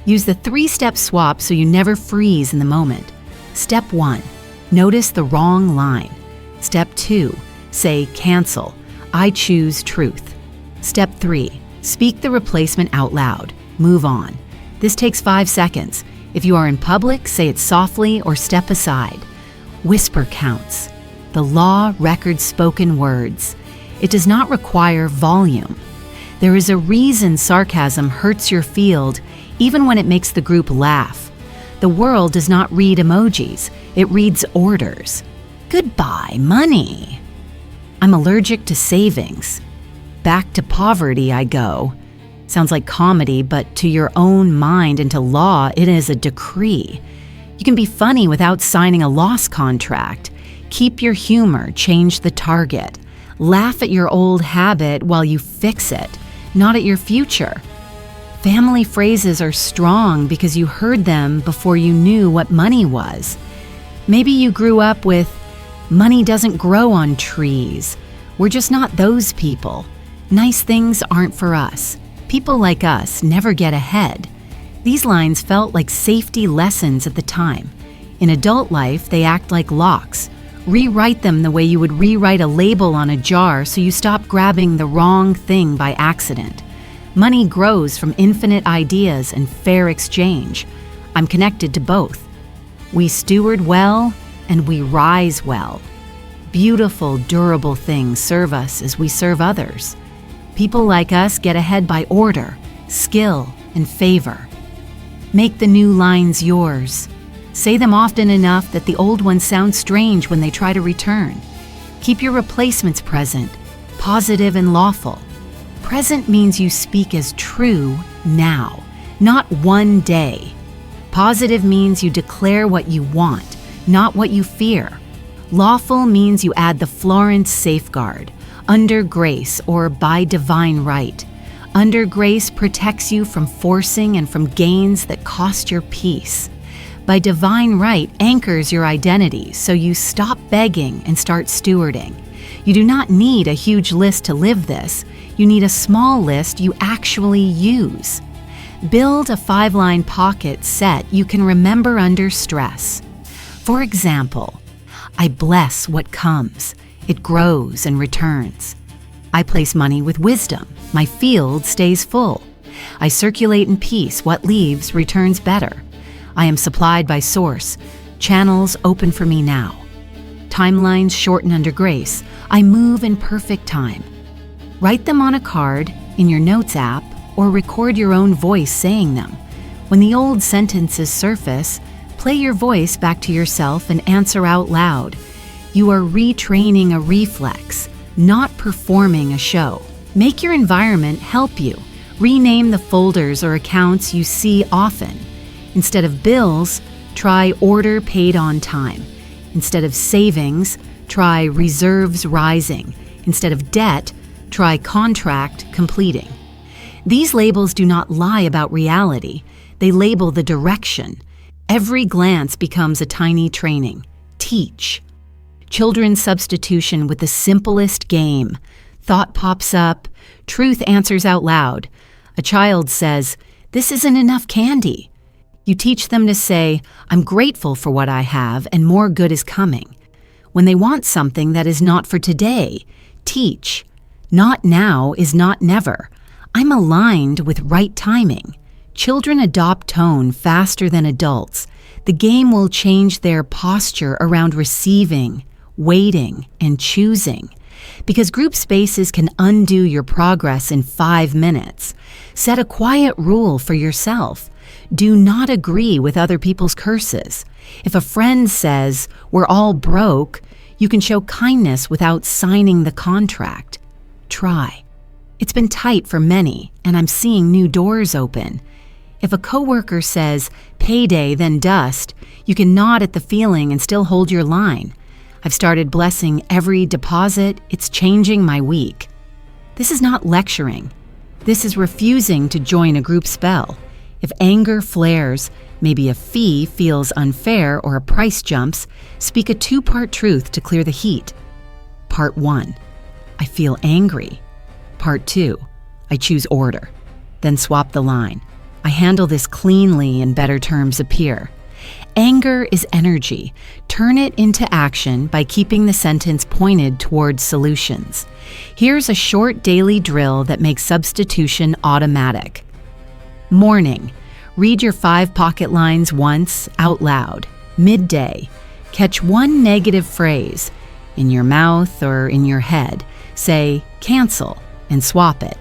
Use the 3-step swap so you never freeze in the moment. Step 1. Notice the wrong line. Step 2. Say cancel. I choose truth. Step 3. Speak the replacement out loud. Move on. This takes 5 seconds. If you are in public, say it softly or step aside. Whisper counts. The law records spoken words. It does not require volume. There is a reason sarcasm hurts your field even when it makes the group laugh. The world does not read emojis, it reads orders. Goodbye, money. I'm allergic to savings. Back to poverty I go. Sounds like comedy, but to your own mind and to law, it is a decree. You can be funny without signing a loss contract. Keep your humor, change the target. Laugh at your old habit while you fix it, not at your future. Family phrases are strong because you heard them before you knew what money was. Maybe you grew up with, money doesn't grow on trees. We're just not those people. Nice things aren't for us. People like us never get ahead. These lines felt like safety lessons at the time. In adult life, they act like locks. Rewrite them the way you would rewrite a label on a jar so you stop grabbing the wrong thing by accident. Money grows from infinite ideas and fair exchange. I'm connected to both. We steward well and we rise well. Beautiful, durable things serve us as we serve others. People like us get ahead by order, skill, and favor. Make the new lines yours. Say them often enough that the old ones sound strange when they try to return. Keep your replacements present, positive and lawful. Present means you speak as true now, not one day. Positive means you declare what you want, not what you fear. Lawful means you add the Florence safeguard, under grace or by divine right. Under grace protects you from forcing and from gains that cost your peace. By divine right anchors your identity so you stop begging and start stewarding. You do not need a huge list to live this. You need a small list you actually use. Build a 5-line pocket set you can remember under stress. For example, I bless what comes. It grows and returns. I place money with wisdom. My field stays full. I circulate in peace. What leaves returns better. I am supplied by source. Channels open for me now. Timelines shorten under grace. I move in perfect time. Write them on a card, in your notes app, or record your own voice saying them. When the old sentences surface, play your voice back to yourself and answer out loud. You are retraining a reflex, not performing a show. Make your environment help you. Rename the folders or accounts you see often. Instead of bills, try order paid on time. Instead of savings, try reserves rising. Instead of debt, try contract completing. These labels do not lie about reality. They label the direction. Every glance becomes a tiny training. Teach. Children's substitution with the simplest game. Thought pops up. Truth answers out loud. A child says, "This isn't enough candy." You teach them to say, "I'm grateful for what I have and more good is coming." When they want something that is not for today, teach. Not now is not never. I'm aligned with right timing. Children adopt tone faster than adults. The game will change their posture around receiving, waiting, and choosing. Because group spaces can undo your progress in 5 minutes. Set a quiet rule for yourself. Do not agree with other people's curses. If a friend says, "We're all broke," you can show kindness without signing the contract. Try. It's been tight for many, and I'm seeing new doors open. If a coworker says, "Payday, then dust," you can nod at the feeling and still hold your line. I've started blessing every deposit. It's changing my week. This is not lecturing. This is refusing to join a group spell. If anger flares, maybe a fee feels unfair or a price jumps, speak a 2-part truth to clear the heat. Part 1, I feel angry. Part 2, I choose order. Then swap the line. I handle this cleanly and better terms appear. Anger is energy. Turn it into action by keeping the sentence pointed towards solutions. Here's a short daily drill that makes substitution automatic. Morning. Read your 5 pocket lines once out loud. Midday. Catch one negative phrase. In your mouth or in your head. Say, cancel, and swap it.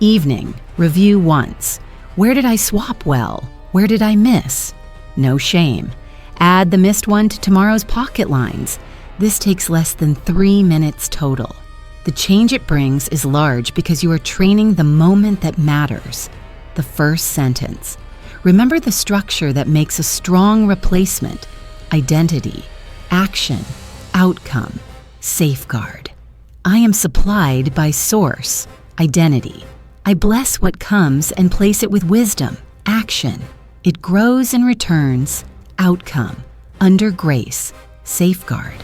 Evening. Review once. Where did I swap well? Where did I miss? No shame. Add the missed one to tomorrow's pocket lines. This takes less than 3 minutes total. The change it brings is large because you are training the moment that matters, the first sentence. Remember the structure that makes a strong replacement: identity, action, outcome, safeguard. I am supplied by source, identity. I bless what comes and place it with wisdom, action. It grows and returns, outcome, under grace, safeguard.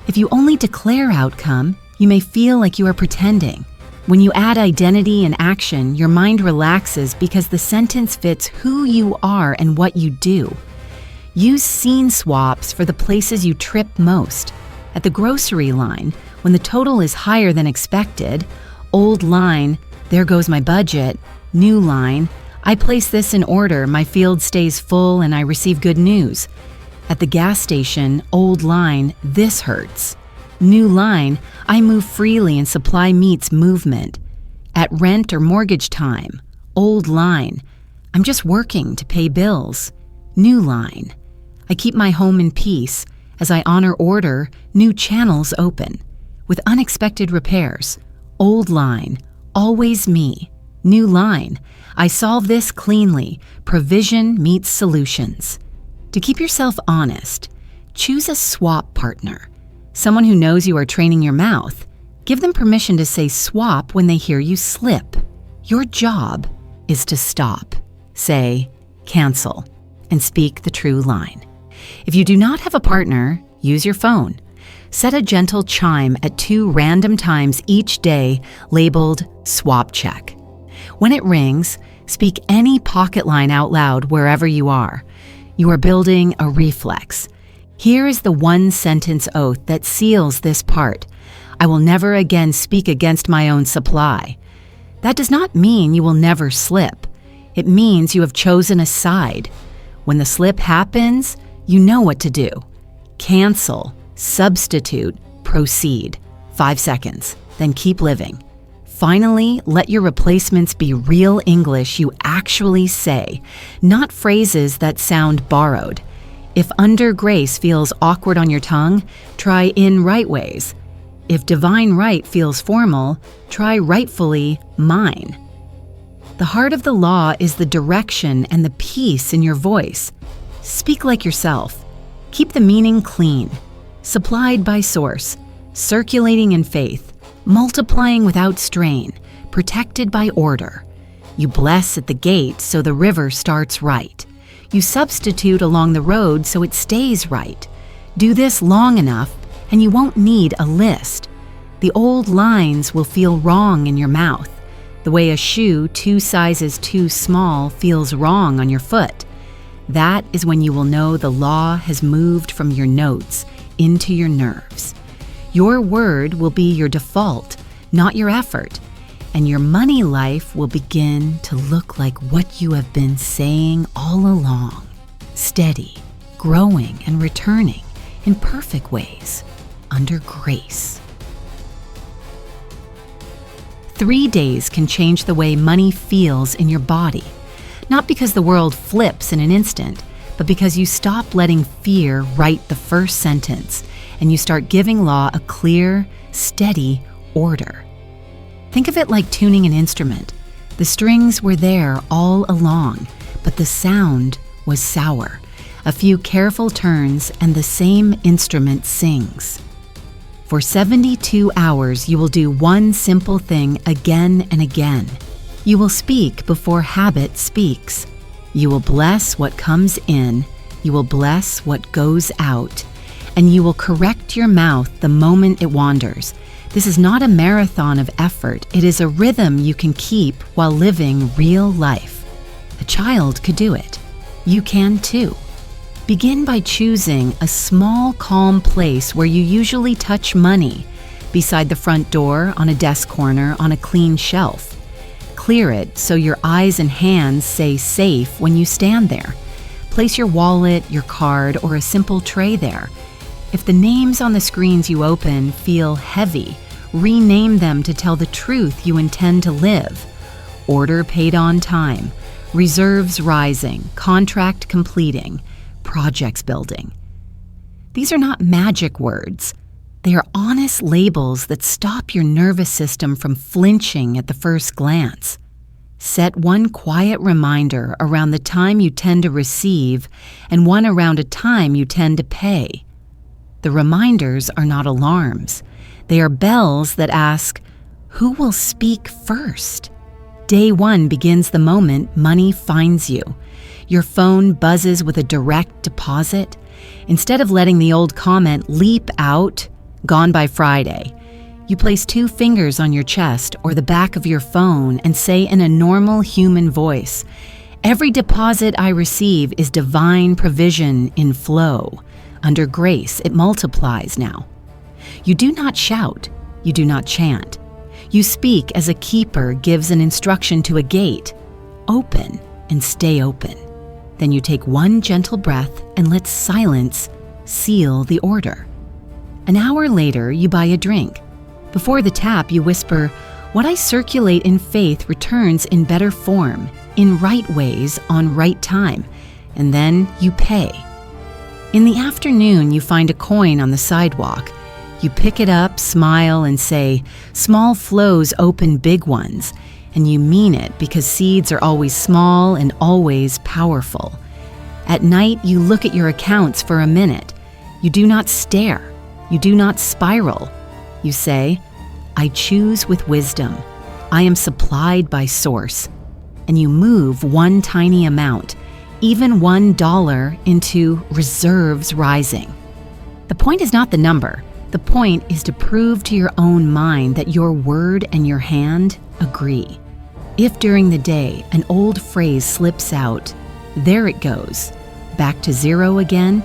If you only declare outcome, you may feel like you are pretending. When you add identity and action, your mind relaxes because the sentence fits who you are and what you do. Use scene swaps for the places you trip most. At the grocery line, when the total is higher than expected, old line, there goes my budget, new line, I place this in order, my field stays full and I receive good news. At the gas station, old line, this hurts. New line, I move freely and supply meets movement. At rent or mortgage time, old line, I'm just working to pay bills. New line, I keep my home in peace. As I honor order, new channels open. With unexpected repairs, old line, always me. New line, I solve this cleanly. Provision meets solutions. To keep yourself honest, choose a swap partner. Someone who knows you are training your mouth. Give them permission to say swap when they hear you slip. Your job is to stop, say, cancel, and speak the true line. If you do not have a partner, use your phone. Set a gentle chime at 2 random times each day labeled swap check. When it rings, speak any pocket line out loud wherever you are. You are building a reflex. Here is the one sentence oath that seals this part. I will never again speak against my own supply. That does not mean you will never slip. It means you have chosen a side. When the slip happens, you know what to do. Cancel, substitute, proceed. 5 seconds, then keep living. Finally, let your replacements be real English you actually say, not phrases that sound borrowed. If under grace feels awkward on your tongue, try in right ways. If divine right feels formal, try rightfully mine. The heart of the law is the direction and the peace in your voice. Speak like yourself. Keep the meaning clean. Supplied by source, circulating in faith, multiplying without strain, protected by order. You bless at the gate so the river starts right. You substitute along the road so it stays right. Do this long enough and you won't need a list. The old lines will feel wrong in your mouth, the way a shoe 2 sizes too small feels wrong on your foot. That is when you will know the law has moved from your notes into your nerves. Your word will be your default, not your effort, and your money life will begin to look like what you have been saying all along. Steady, growing, and returning in perfect ways, under grace. 3 days can change the way money feels in your body, not because the world flips in an instant, but because you stop letting fear write the first sentence and you start giving law a clear, steady order. Think of it like tuning an instrument. The strings were there all along, but the sound was sour. A few careful turns and the same instrument sings. For 72 hours, you will do one simple thing again and again. You will speak before habit speaks. You will bless what comes in. You will bless what goes out. And you will correct your mouth the moment it wanders. This is not a marathon of effort. It is a rhythm you can keep while living real life. A child could do it. You can too. Begin by choosing a small, calm place where you usually touch money, beside the front door, on a desk corner, on a clean shelf. Clear it so your eyes and hands say safe when you stand there. Place your wallet, your card, or a simple tray there. If the names on the screens you open feel heavy, rename them to tell the truth you intend to live. Order paid on time. reserves rising, contract completing, projects building. These are not magic words. They are honest labels that stop your nervous system from flinching at the first glance. Set one quiet reminder around the time you tend to receive and one around a time you tend to pay. The reminders are not alarms. They are bells that ask, who will speak first? Day one begins the moment money finds you. Your phone buzzes with a direct deposit. Instead of letting the old comment leap out, gone by Friday, you place 2 fingers on your chest or the back of your phone and say in a normal human voice, every deposit I receive is divine provision in flow. Under grace, it multiplies now. You do not shout. You do not chant. You speak as a keeper gives an instruction to a gate. Open and stay open. Then you take one gentle breath and let silence seal the order. An hour later, you buy a drink. Before the tap, you whisper, what I circulate in faith returns in better form, in right ways, on right time. And then you pay. In the afternoon, you find a coin on the sidewalk. You pick it up, smile, and say, small flows open big ones. And you mean it because seeds are always small and always powerful. At night, you look at your accounts for a minute. You do not stare. You do not spiral. You say, I choose with wisdom. I am supplied by source. And you move one tiny amount, even $1, into reserves rising. The point is not the number. The point is to prove to your own mind that your word and your hand agree. If during the day an old phrase slips out, there it goes. Back to zero again?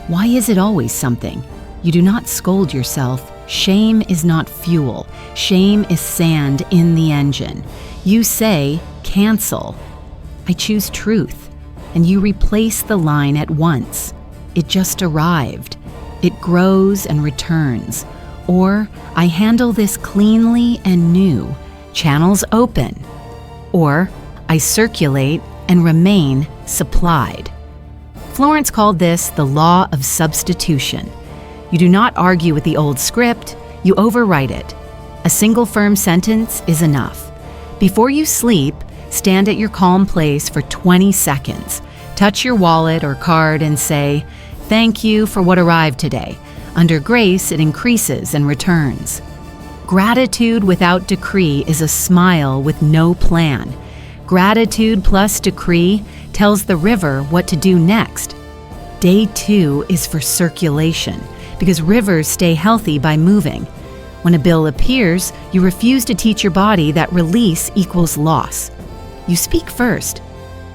Why is it always something? You do not scold yourself. Shame is not fuel. Shame is sand in the engine. You say, cancel. I choose truth. And you replace the line at once. It just arrived. It grows and returns. Or, I handle this cleanly and new. Channels open. Or, I circulate and remain supplied. Florence called this the law of substitution. You do not argue with the old script, you overwrite it. A single firm sentence is enough. Before you sleep, stand at your calm place for 20 seconds. Touch your wallet or card and say, thank you for what arrived today. Under grace, it increases and returns. Gratitude without decree is a smile with no plan. Gratitude plus decree tells the river what to do next. Day 2 is for circulation, because rivers stay healthy by moving. When a bill appears, you refuse to teach your body that release equals loss. You speak first.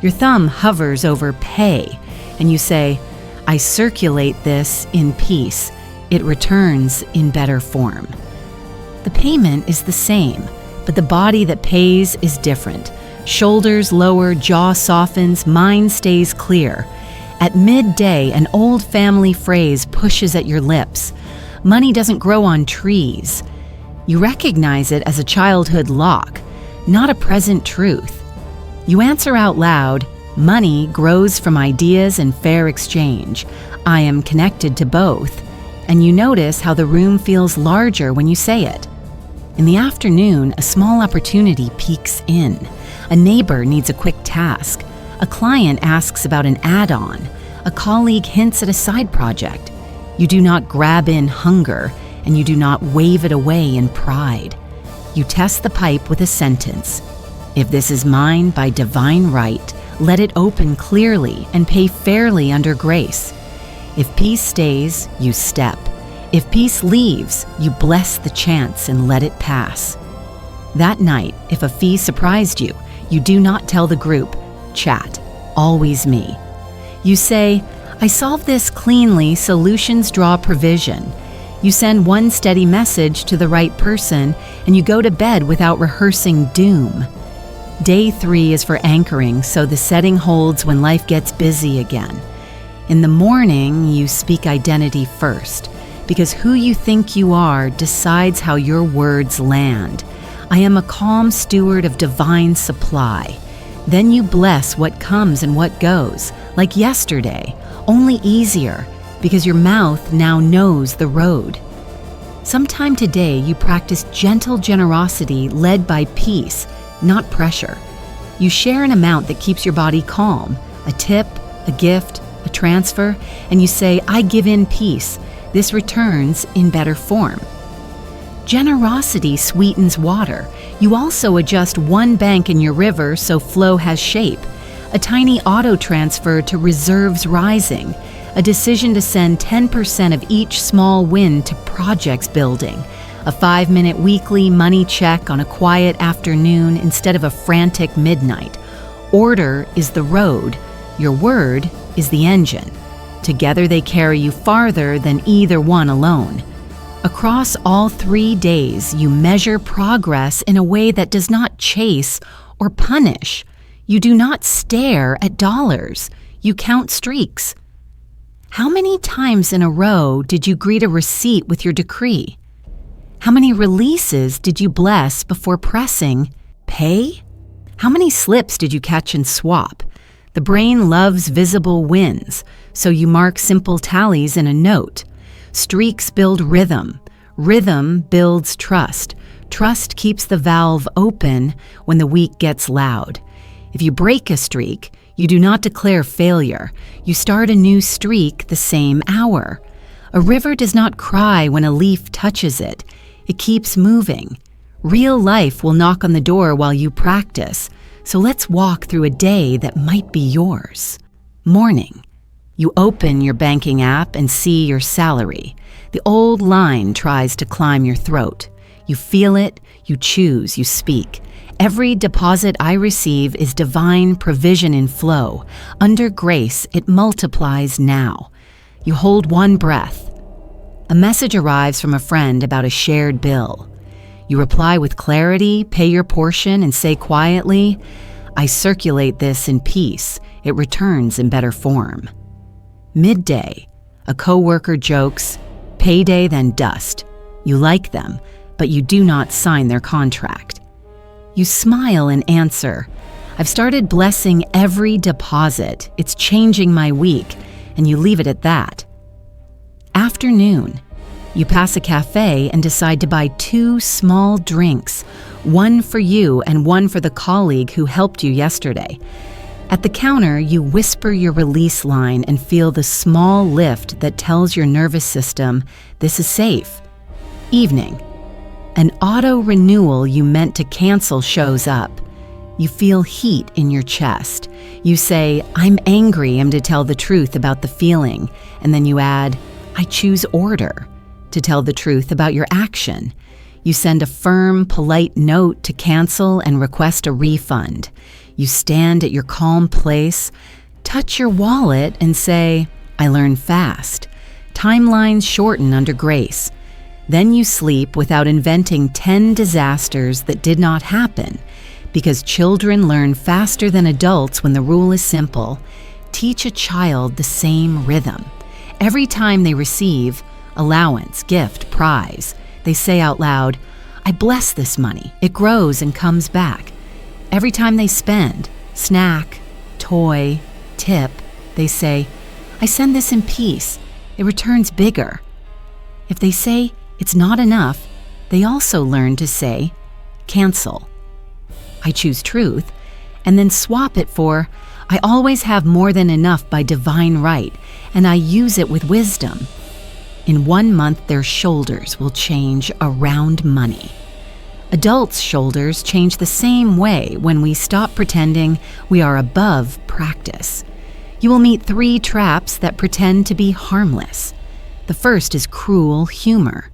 Your thumb hovers over pay, and you say, I circulate this in peace. It returns in better form. The payment is the same, but the body that pays is different. Shoulders lower, jaw softens, mind stays clear. At midday, an old family phrase pushes at your lips. Money doesn't grow on trees. You recognize it as a childhood lock, not a present truth. You answer out loud, money grows from ideas and fair exchange. I am connected to both. And you notice how the room feels larger when you say it. In the afternoon, a small opportunity peeks in. A neighbor needs a quick task. A client asks about an add-on. A colleague hints at a side project. You do not grab in hunger, and you do not wave it away in pride. You test the pipe with a sentence. If this is mine by divine right, let it open clearly and pay fairly under grace. If peace stays, you step. If peace leaves, you bless the chance and let it pass. That night, if a fee surprised you, you do not tell the group, chat, always me. You say, I solve this cleanly, solutions draw provision. You send one steady message to the right person, and you go to bed without rehearsing doom. Day 3 is for anchoring, so the setting holds when life gets busy again. In the morning, you speak identity first, because who you think you are decides how your words land. I am a calm steward of divine supply. Then you bless what comes and what goes, like yesterday, only easier, because your mouth now knows the road. Sometime today, you practice gentle generosity led by peace, not pressure. You share an amount that keeps your body calm, a tip, a gift, a transfer, and you say, I give in peace. This returns in better form. Generosity sweetens water. You also adjust one bank in your river so flow has shape. A tiny auto transfer to reserves rising. A decision to send 10% of each small win to projects building. A 5-minute weekly money check on a quiet afternoon instead of a frantic midnight. Order is the road. Your word is the engine. Together they carry you farther than either one alone. Across all 3 days, you measure progress in a way that does not chase or punish. You do not stare at dollars. You count streaks. How many times in a row did you greet a receipt with your decree? How many releases did you bless before pressing pay? How many slips did you catch and swap? The brain loves visible wins, so you mark simple tallies in a note. Streaks build rhythm. Rhythm builds trust. Trust keeps the valve open when the week gets loud. If you break a streak, you do not declare failure. You start a new streak the same hour. A river does not cry when a leaf touches it. It keeps moving. Real life will knock on the door while you practice. So let's walk through a day that might be yours. Morning. You open your banking app and see your salary. The old line tries to climb your throat. You feel it, you choose, you speak. Every deposit I receive is divine provision in flow. Under grace, it multiplies now. You hold one breath. A message arrives from a friend about a shared bill. You reply with clarity, pay your portion, and say quietly, I circulate this in peace. It returns in better form. Midday, a coworker jokes, payday then dust. You like them, but you do not sign their contract. You smile and answer, I've started blessing every deposit. It's changing my week, and you leave it at that. Afternoon, you pass a cafe and decide to buy 2 small drinks, one for you and one for the colleague who helped you yesterday. At the counter, you whisper your release line and feel the small lift that tells your nervous system, this is safe. Evening. An auto-renewal you meant to cancel shows up. You feel heat in your chest. You say, I'm angry, I'm to tell the truth about the feeling. And then you add, I choose order, to tell the truth about your action. You send a firm, polite note to cancel and request a refund. You stand at your calm place, touch your wallet and say, I learn fast. Timelines shorten under grace. Then you sleep without inventing 10 disasters that did not happen, because children learn faster than adults when the rule is simple. Teach a child the same rhythm. Every time they receive allowance, gift, prize, they say out loud, I bless this money. It grows and comes back. Every time they spend, snack, toy, tip, they say, I send this in peace. It returns bigger. If they say it's not enough, they also learn to say, cancel. I choose truth, and then swap it for, I always have more than enough by divine right, and I use it with wisdom. In 1 month, their shoulders will change around money. Adults' shoulders change the same way when we stop pretending we are above practice. You will meet 3 traps that pretend to be harmless. The first is cruel humor.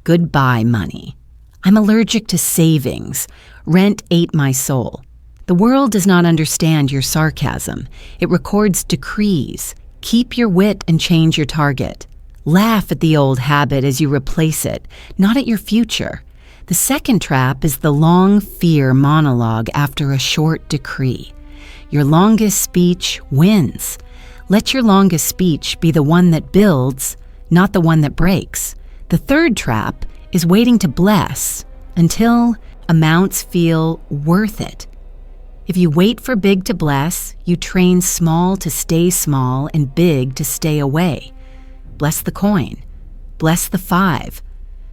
Goodbye, money. I'm allergic to savings. Rent ate my soul. The world does not understand your sarcasm. It records decrees. Keep your wit and change your target. Laugh at the old habit as you replace it, not at your future. The second trap is the long fear monologue after a short decree. Your longest speech wins. Let your longest speech be the one that builds, not the one that breaks. The third trap is waiting to bless until amounts feel worth it. If you wait for big to bless, you train small to stay small and big to stay away. Bless the coin. Bless the 5.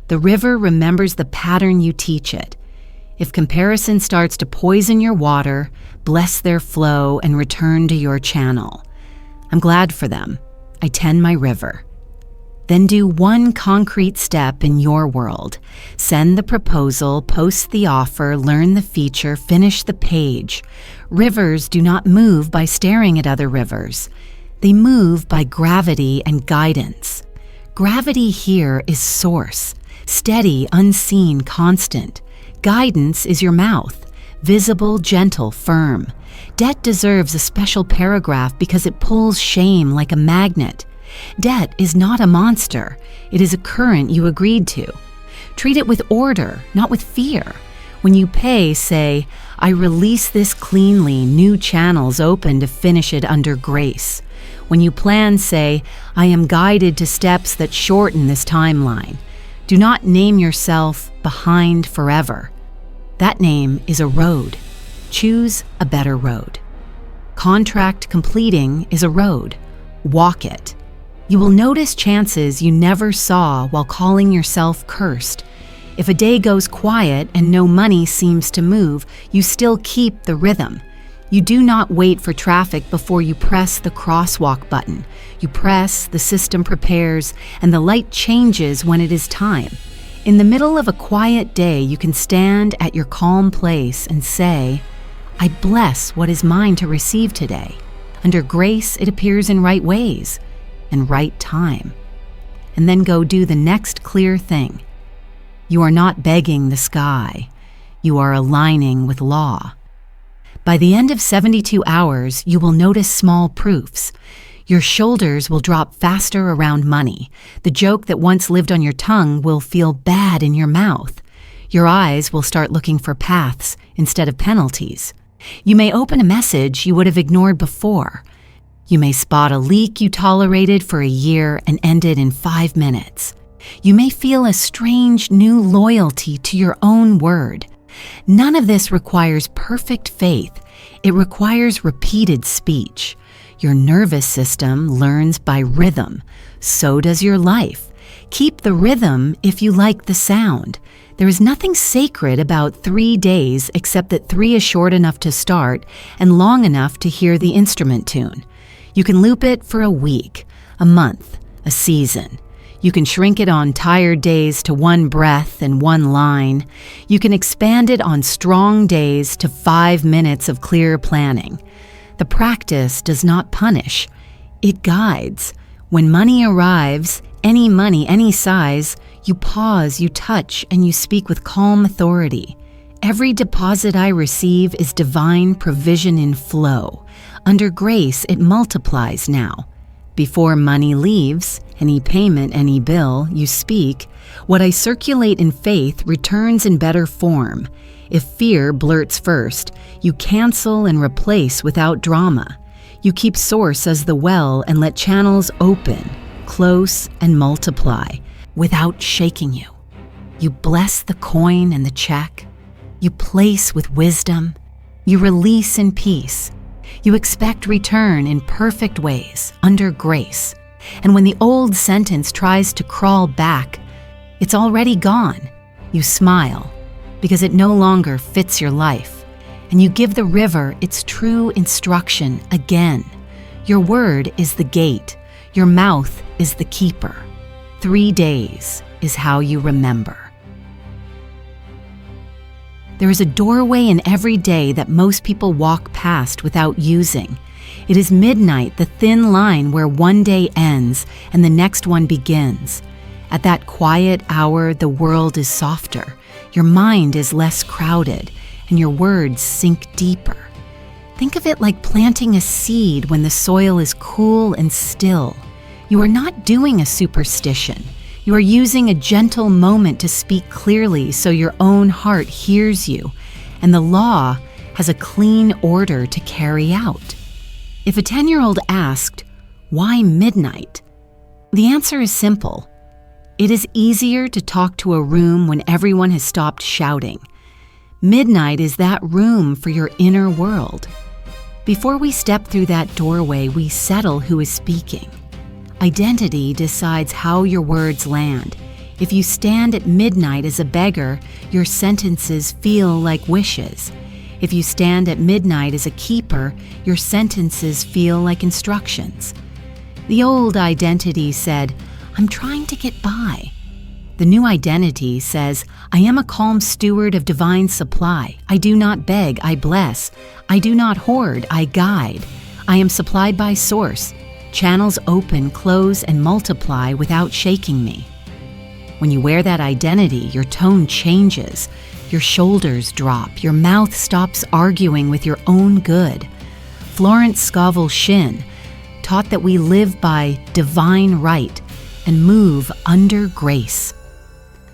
The river remembers the pattern you teach it. If comparison starts to poison your water, bless their flow and return to your channel. I'm glad for them. I tend my river. Then do one concrete step in your world. Send the proposal, post the offer, learn the feature, finish the page. Rivers do not move by staring at other rivers. They move by gravity and guidance. Gravity here is source, steady, unseen, constant. Guidance is your mouth, visible, gentle, firm. Debt deserves a special paragraph because it pulls shame like a magnet. Debt is not a monster. It is a current you agreed to. Treat it with order, not with fear. When you pay, say, I release this cleanly, new channels open to finish it under grace. When you plan, say, I am guided to steps that shorten this timeline. Do not name yourself behind forever. That name is a road. Choose a better road. Contract completing is a road. Walk it. You will notice chances you never saw while calling yourself cursed. If a day goes quiet and no money seems to move, you still keep the rhythm. You do not wait for traffic before you press the crosswalk button. You press, the system prepares, and the light changes when it is time. In the middle of a quiet day, you can stand at your calm place and say, I bless what is mine to receive today. Under grace, it appears in right ways and right time. And then go do the next clear thing. You are not begging the sky. You are aligning with law. By the end of 72 hours, you will notice small proofs. Your shoulders will drop faster around money. The joke that once lived on your tongue will feel bad in your mouth. Your eyes will start looking for paths instead of penalties. You may open a message you would have ignored before. You may spot a leak you tolerated for a year and end it in 5 minutes. You may feel a strange new loyalty to your own word. None of this requires perfect faith. It requires repeated speech. Your nervous system learns by rhythm. So does your life. Keep the rhythm if you like the sound. There is nothing sacred about 3 days except that 3 is short enough to start and long enough to hear the instrument tune. You can loop it for a week, a month, a season. You can shrink it on tired days to 1 breath and 1 line. You can expand it on strong days to 5 minutes of clear planning. The practice does not punish. It guides. When money arrives, any money, any size, you pause, you touch, and you speak with calm authority. Every deposit I receive is divine provision in flow. Under grace, it multiplies now. Before money leaves, any payment, any bill, you speak, what I circulate in faith returns in better form. If fear blurts first, you cancel and replace without drama. You keep source as the well and let channels open, close, and multiply without shaking you. You bless the coin and the check. You place with wisdom. You release in peace. You expect return in perfect ways, under grace. And when the old sentence tries to crawl back, it's already gone. You smile, because it no longer fits your life. And you give the river its true instruction again. Your word is the gate. Your mouth is the keeper. 3 days is how you remember. There is a doorway in every day that most people walk past without using. It is midnight, the thin line where one day ends and the next one begins. At that quiet hour, the world is softer. Your mind is less crowded, and your words sink deeper. Think of it like planting a seed when the soil is cool and still. You are not doing a superstition. You are using a gentle moment to speak clearly so your own heart hears you, and the law has a clean order to carry out. If a 10-year-old asked, "Why midnight?" the answer is simple. It is easier to talk to a room when everyone has stopped shouting. Midnight is that room for your inner world. Before we step through that doorway, we settle who is speaking. Identity decides how your words land. If you stand at midnight as a beggar, your sentences feel like wishes. If you stand at midnight as a keeper, your sentences feel like instructions. The old identity said, "I'm trying to get by." The new identity says, "I am a calm steward of divine supply. I do not beg, I bless. I do not hoard, I guide. I am supplied by source. Channels open, close, and multiply without shaking me." When you wear that identity, your tone changes. Your shoulders drop. Your mouth stops arguing with your own good. Florence Scovel Shinn taught that we live by divine right and move under grace.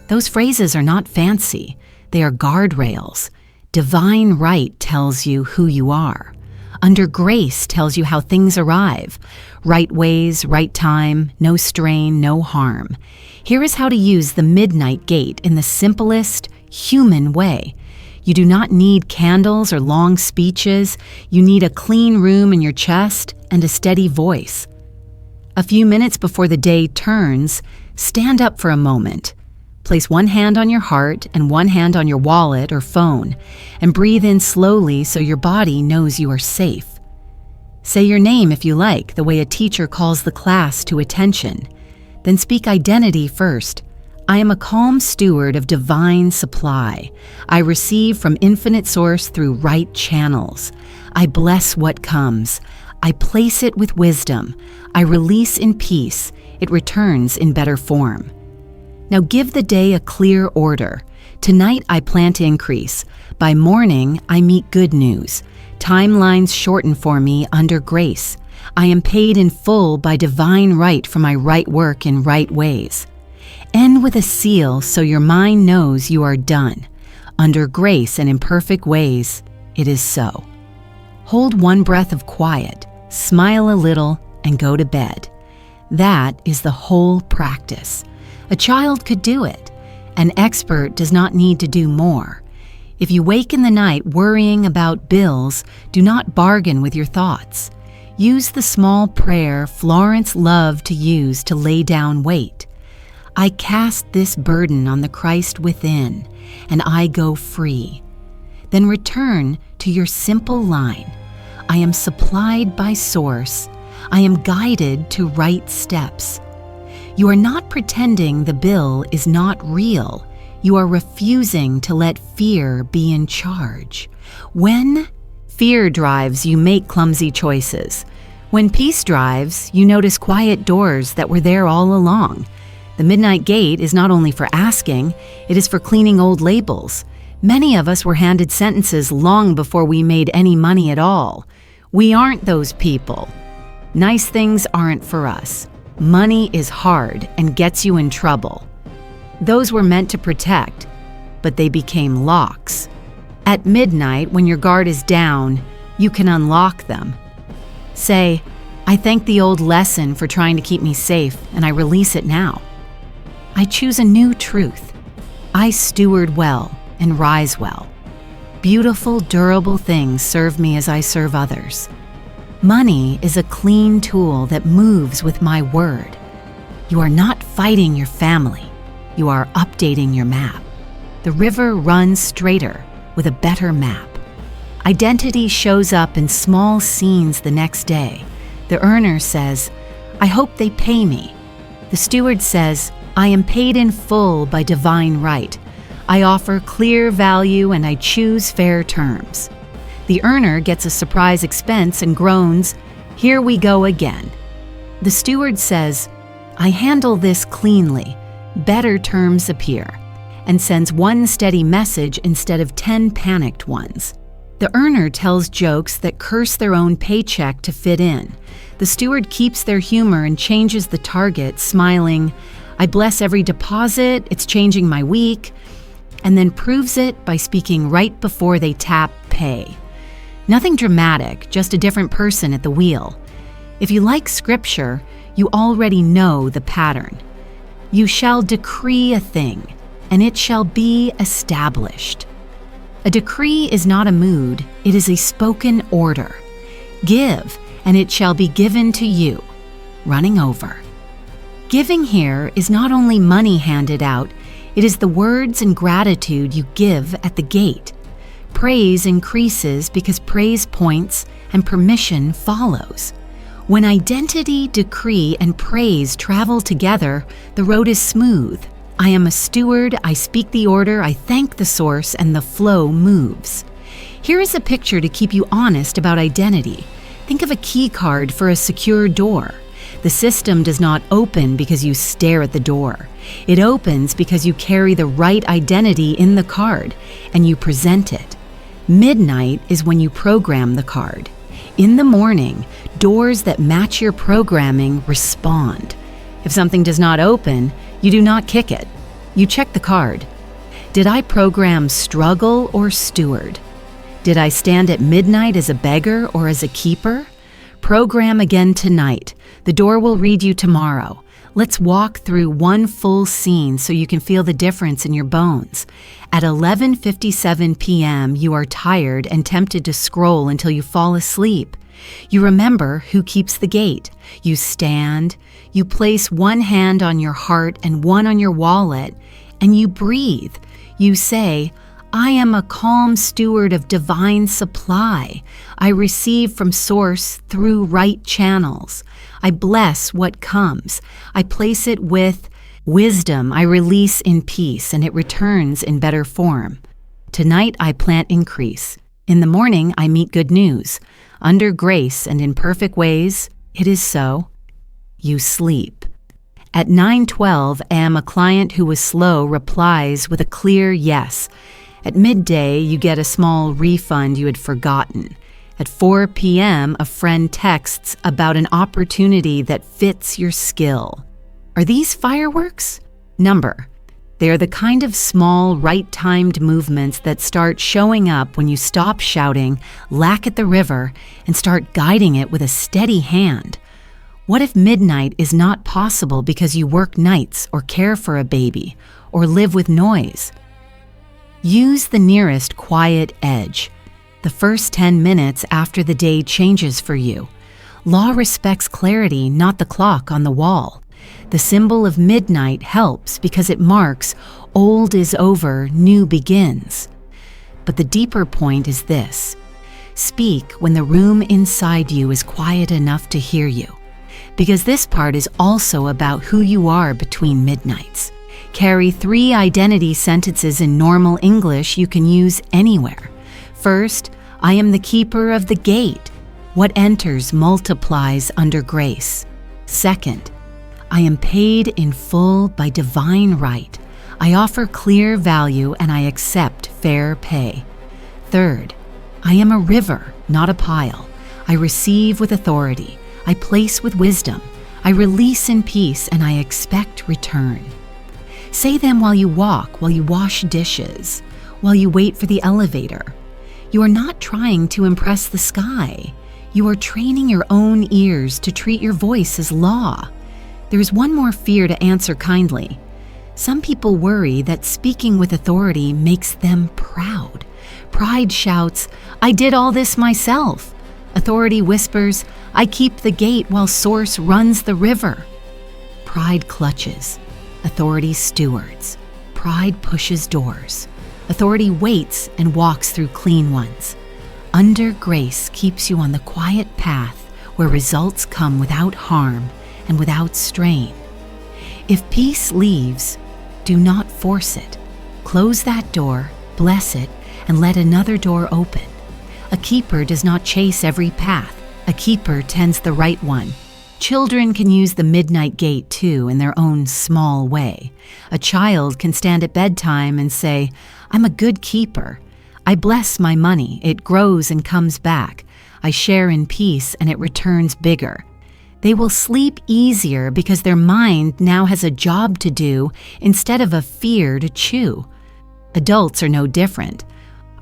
Those phrases are not fancy. They are guardrails. Divine right tells you who you are. Under grace tells you how things arrive. Right ways, right time, no strain, no harm. Here is how to use the midnight gate in the simplest, human way. You do not need candles or long speeches. You need a clean room in your chest and a steady voice. A few minutes before the day turns, stand up for a moment. Place one hand on your heart and one hand on your wallet or phone, and breathe in slowly so your body knows you are safe. Say your name if you like, the way a teacher calls the class to attention. Then speak identity first. I am a calm steward of divine supply. I receive from infinite source through right channels. I bless what comes. I place it with wisdom. I release in peace. It returns in better form. Now give the day a clear order. Tonight I plan to increase. By morning I meet good news. Timelines shorten for me under grace. I am paid in full by divine right for my right work in right ways. End with a seal so your mind knows you are done. Under grace and in perfect ways, it is so. Hold one breath of quiet, smile a little, and go to bed. That is the whole practice. A child could do it. An expert does not need to do more. If you wake in the night worrying about bills, do not bargain with your thoughts. Use the small prayer Florence loved to use to lay down weight. I cast this burden on the Christ within, and I go free. Then return to your simple line. I am supplied by source. I am guided to right steps. You are not pretending the bill is not real. You are refusing to let fear be in charge. When fear drives, you make clumsy choices. When peace drives, you notice quiet doors that were there all along. The midnight gate is not only for asking, it is for cleaning old labels. Many of us were handed sentences long before we made any money at all. We aren't those people. Nice things aren't for us. Money is hard and gets you in trouble. Those were meant to protect, but they became locks. At midnight, when your guard is down, you can unlock them. Say, I thank the old lesson for trying to keep me safe, and I release it now. I choose a new truth. I steward well and rise well. Beautiful, durable things serve me as I serve others. Money is a clean tool that moves with my word. You are not fighting your family. You are updating your map. The river runs straighter with a better map. Identity shows up in small scenes the next day. The earner says, I hope they pay me. The steward says, I am paid in full by divine right. I offer clear value and I choose fair terms. The earner gets a surprise expense and groans, here we go again. The steward says, I handle this cleanly. Better terms appear, and sends one steady message instead of 10 panicked ones. The earner tells jokes that curse their own paycheck to fit in. The steward keeps their humor and changes the target, smiling, I bless every deposit, it's changing my week, and then proves it by speaking right before they tap pay. Nothing dramatic, just a different person at the wheel. If you like scripture, you already know the pattern. You shall decree a thing, and it shall be established. A decree is not a mood, it is a spoken order. Give, and it shall be given to you. Running over. Giving here is not only money handed out, it is the words and gratitude you give at the gate. Praise increases because praise points and permission follows. When identity, decree, and praise travel together, the road is smooth. I am a steward, I speak the order, I thank the source, and the flow moves. Here is a picture to keep you honest about identity. Think of a key card for a secure door. The system does not open because you stare at the door. It opens because you carry the right identity in the card, and you present it. Midnight is when you program the card. In the morning, doors that match your programming respond. If something does not open, you do not kick it. You check the card. Did I program struggle or steward? Did I stand at midnight as a beggar or as a keeper? Program again tonight. The door will read you tomorrow. Let's walk through one full scene so you can feel the difference in your bones. At 11:57 p.m., you are tired and tempted to scroll until you fall asleep. You remember who keeps the gate. You stand, you place one hand on your heart and one on your wallet, and you breathe. You say, I am a calm steward of divine supply. I receive from source through right channels. I bless what comes. I place it with wisdom. I release in peace, and it returns in better form. Tonight I plant increase. In the morning I meet good news. Under grace and in perfect ways, it is so. You sleep. At 9:12 a.m., a client who was slow replies with a clear yes. At midday, you get a small refund you had forgotten. At 4 p.m., a friend texts about an opportunity that fits your skill. Are these fireworks? Number. They are the kind of small, right-timed movements that start showing up when you stop shouting, lack at the river, and start guiding it with a steady hand. What if midnight is not possible because you work nights or care for a baby or live with noise? Use the nearest quiet edge. The first 10 minutes after the day changes for you. Law respects clarity, not the clock on the wall. The symbol of midnight helps because it marks old is over, new begins. But the deeper point is this. Speak when the room inside you is quiet enough to hear you. Because this part is also about who you are between midnights. Carry 3 identity sentences in normal English you can use anywhere. First, I am the keeper of the gate. What enters multiplies under grace. Second, I am paid in full by divine right. I offer clear value and I accept fair pay. Third, I am a river, not a pile. I receive with authority. I place with wisdom. I release in peace and I expect return. Say them while you walk, while you wash dishes, while you wait for the elevator. You are not trying to impress the sky. You are training your own ears to treat your voice as law. There is one more fear to answer kindly. Some people worry that speaking with authority makes them proud. Pride shouts, I did all this myself. Authority whispers, I keep the gate while source runs the river. Pride clutches. Authority stewards. Pride pushes doors. Authority waits and walks through clean ones. Under grace keeps you on the quiet path where results come without harm and without strain. If peace leaves, do not force it. Close that door, bless it, and let another door open. A keeper does not chase every path. A keeper tends the right one. Children can use the midnight gate too in their own small way. A child can stand at bedtime and say, I'm a good keeper. I bless my money. It grows and comes back. I share in peace and it returns bigger. They will sleep easier because their mind now has a job to do instead of a fear to chew. Adults are no different.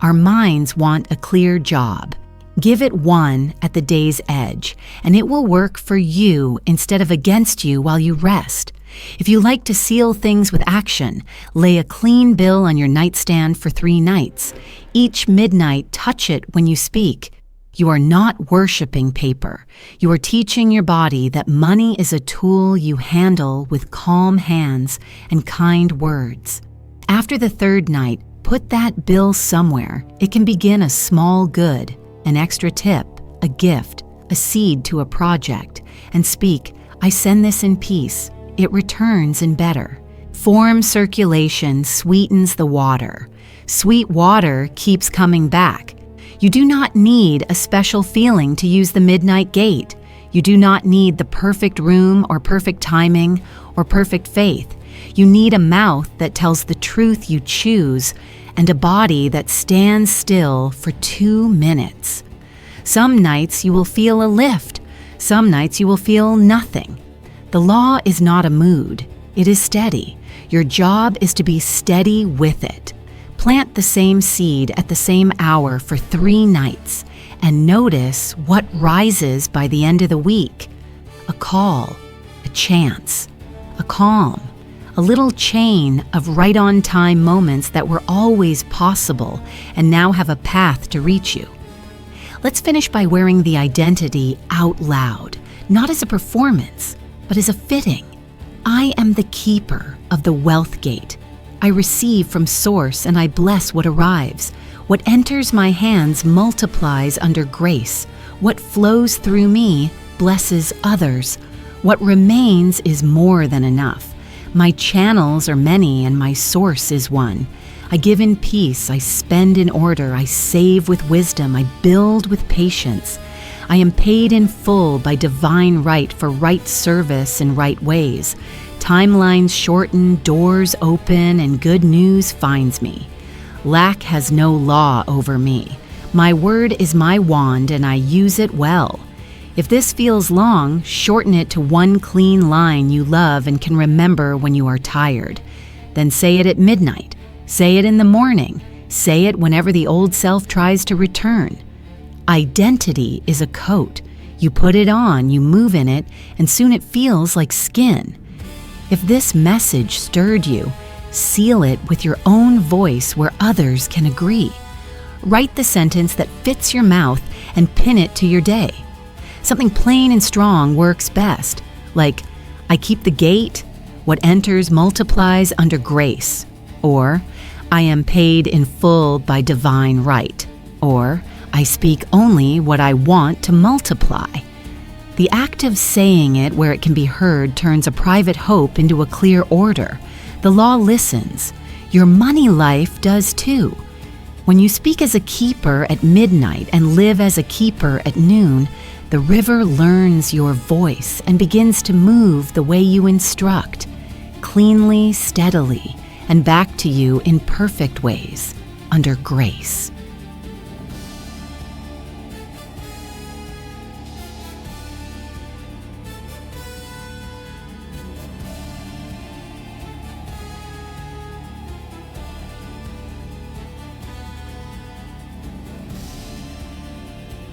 Our minds want a clear job. Give it one at the day's edge, and it will work for you instead of against you while you rest. If you like to seal things with action, lay a clean bill on your nightstand for 3 nights. Each midnight, touch it when you speak. You are not worshiping paper. You are teaching your body that money is a tool you handle with calm hands and kind words. After the 3rd night, put that bill somewhere. It can begin a small good, an extra tip, a gift, a seed to a project, and speak, "I send this in peace. It returns in better." Form circulation sweetens the water. Sweet water keeps coming back. You do not need a special feeling to use the midnight gate. You do not need the perfect room or perfect timing or perfect faith. You need a mouth that tells the truth you choose and a body that stands still for 2 minutes. Some nights you will feel a lift. Some nights you will feel nothing. The law is not a mood. It is steady. Your job is to be steady with it. Plant the same seed at the same hour for 3 nights and notice what rises by the end of the week. A call, a chance, a calm, a little chain of right-on-time moments that were always possible and now have a path to reach you. Let's finish by wearing the identity out loud, not as a performance, but as a fitting. I am the keeper of the wealth gate. I receive from source and I bless what arrives. What enters my hands multiplies under grace. What flows through me blesses others. What remains is more than enough. My channels are many and my source is one. I give in peace, I spend in order, I save with wisdom, I build with patience. I am paid in full by divine right for right service in right ways. Timelines shorten, doors open, and good news finds me. Lack has no law over me. My word is my wand and I use it well. If this feels long, shorten it to one clean line you love and can remember when you are tired. Then say it at midnight. Say it in the morning. Say it whenever the old self tries to return. Identity is a coat. You put it on, you move in it, and soon it feels like skin. If this message stirred you, seal it with your own voice where others can agree. Write the sentence that fits your mouth and pin it to your day. Something plain and strong works best, like, I keep the gate, what enters multiplies under grace, or I am paid in full by divine right, or I speak only what I want to multiply. The act of saying it where it can be heard turns a private hope into a clear order. The law listens. Your money life does too. When you speak as a keeper at midnight and live as a keeper at noon, the river learns your voice and begins to move the way you instruct, cleanly, steadily, and back to you in perfect ways, under grace.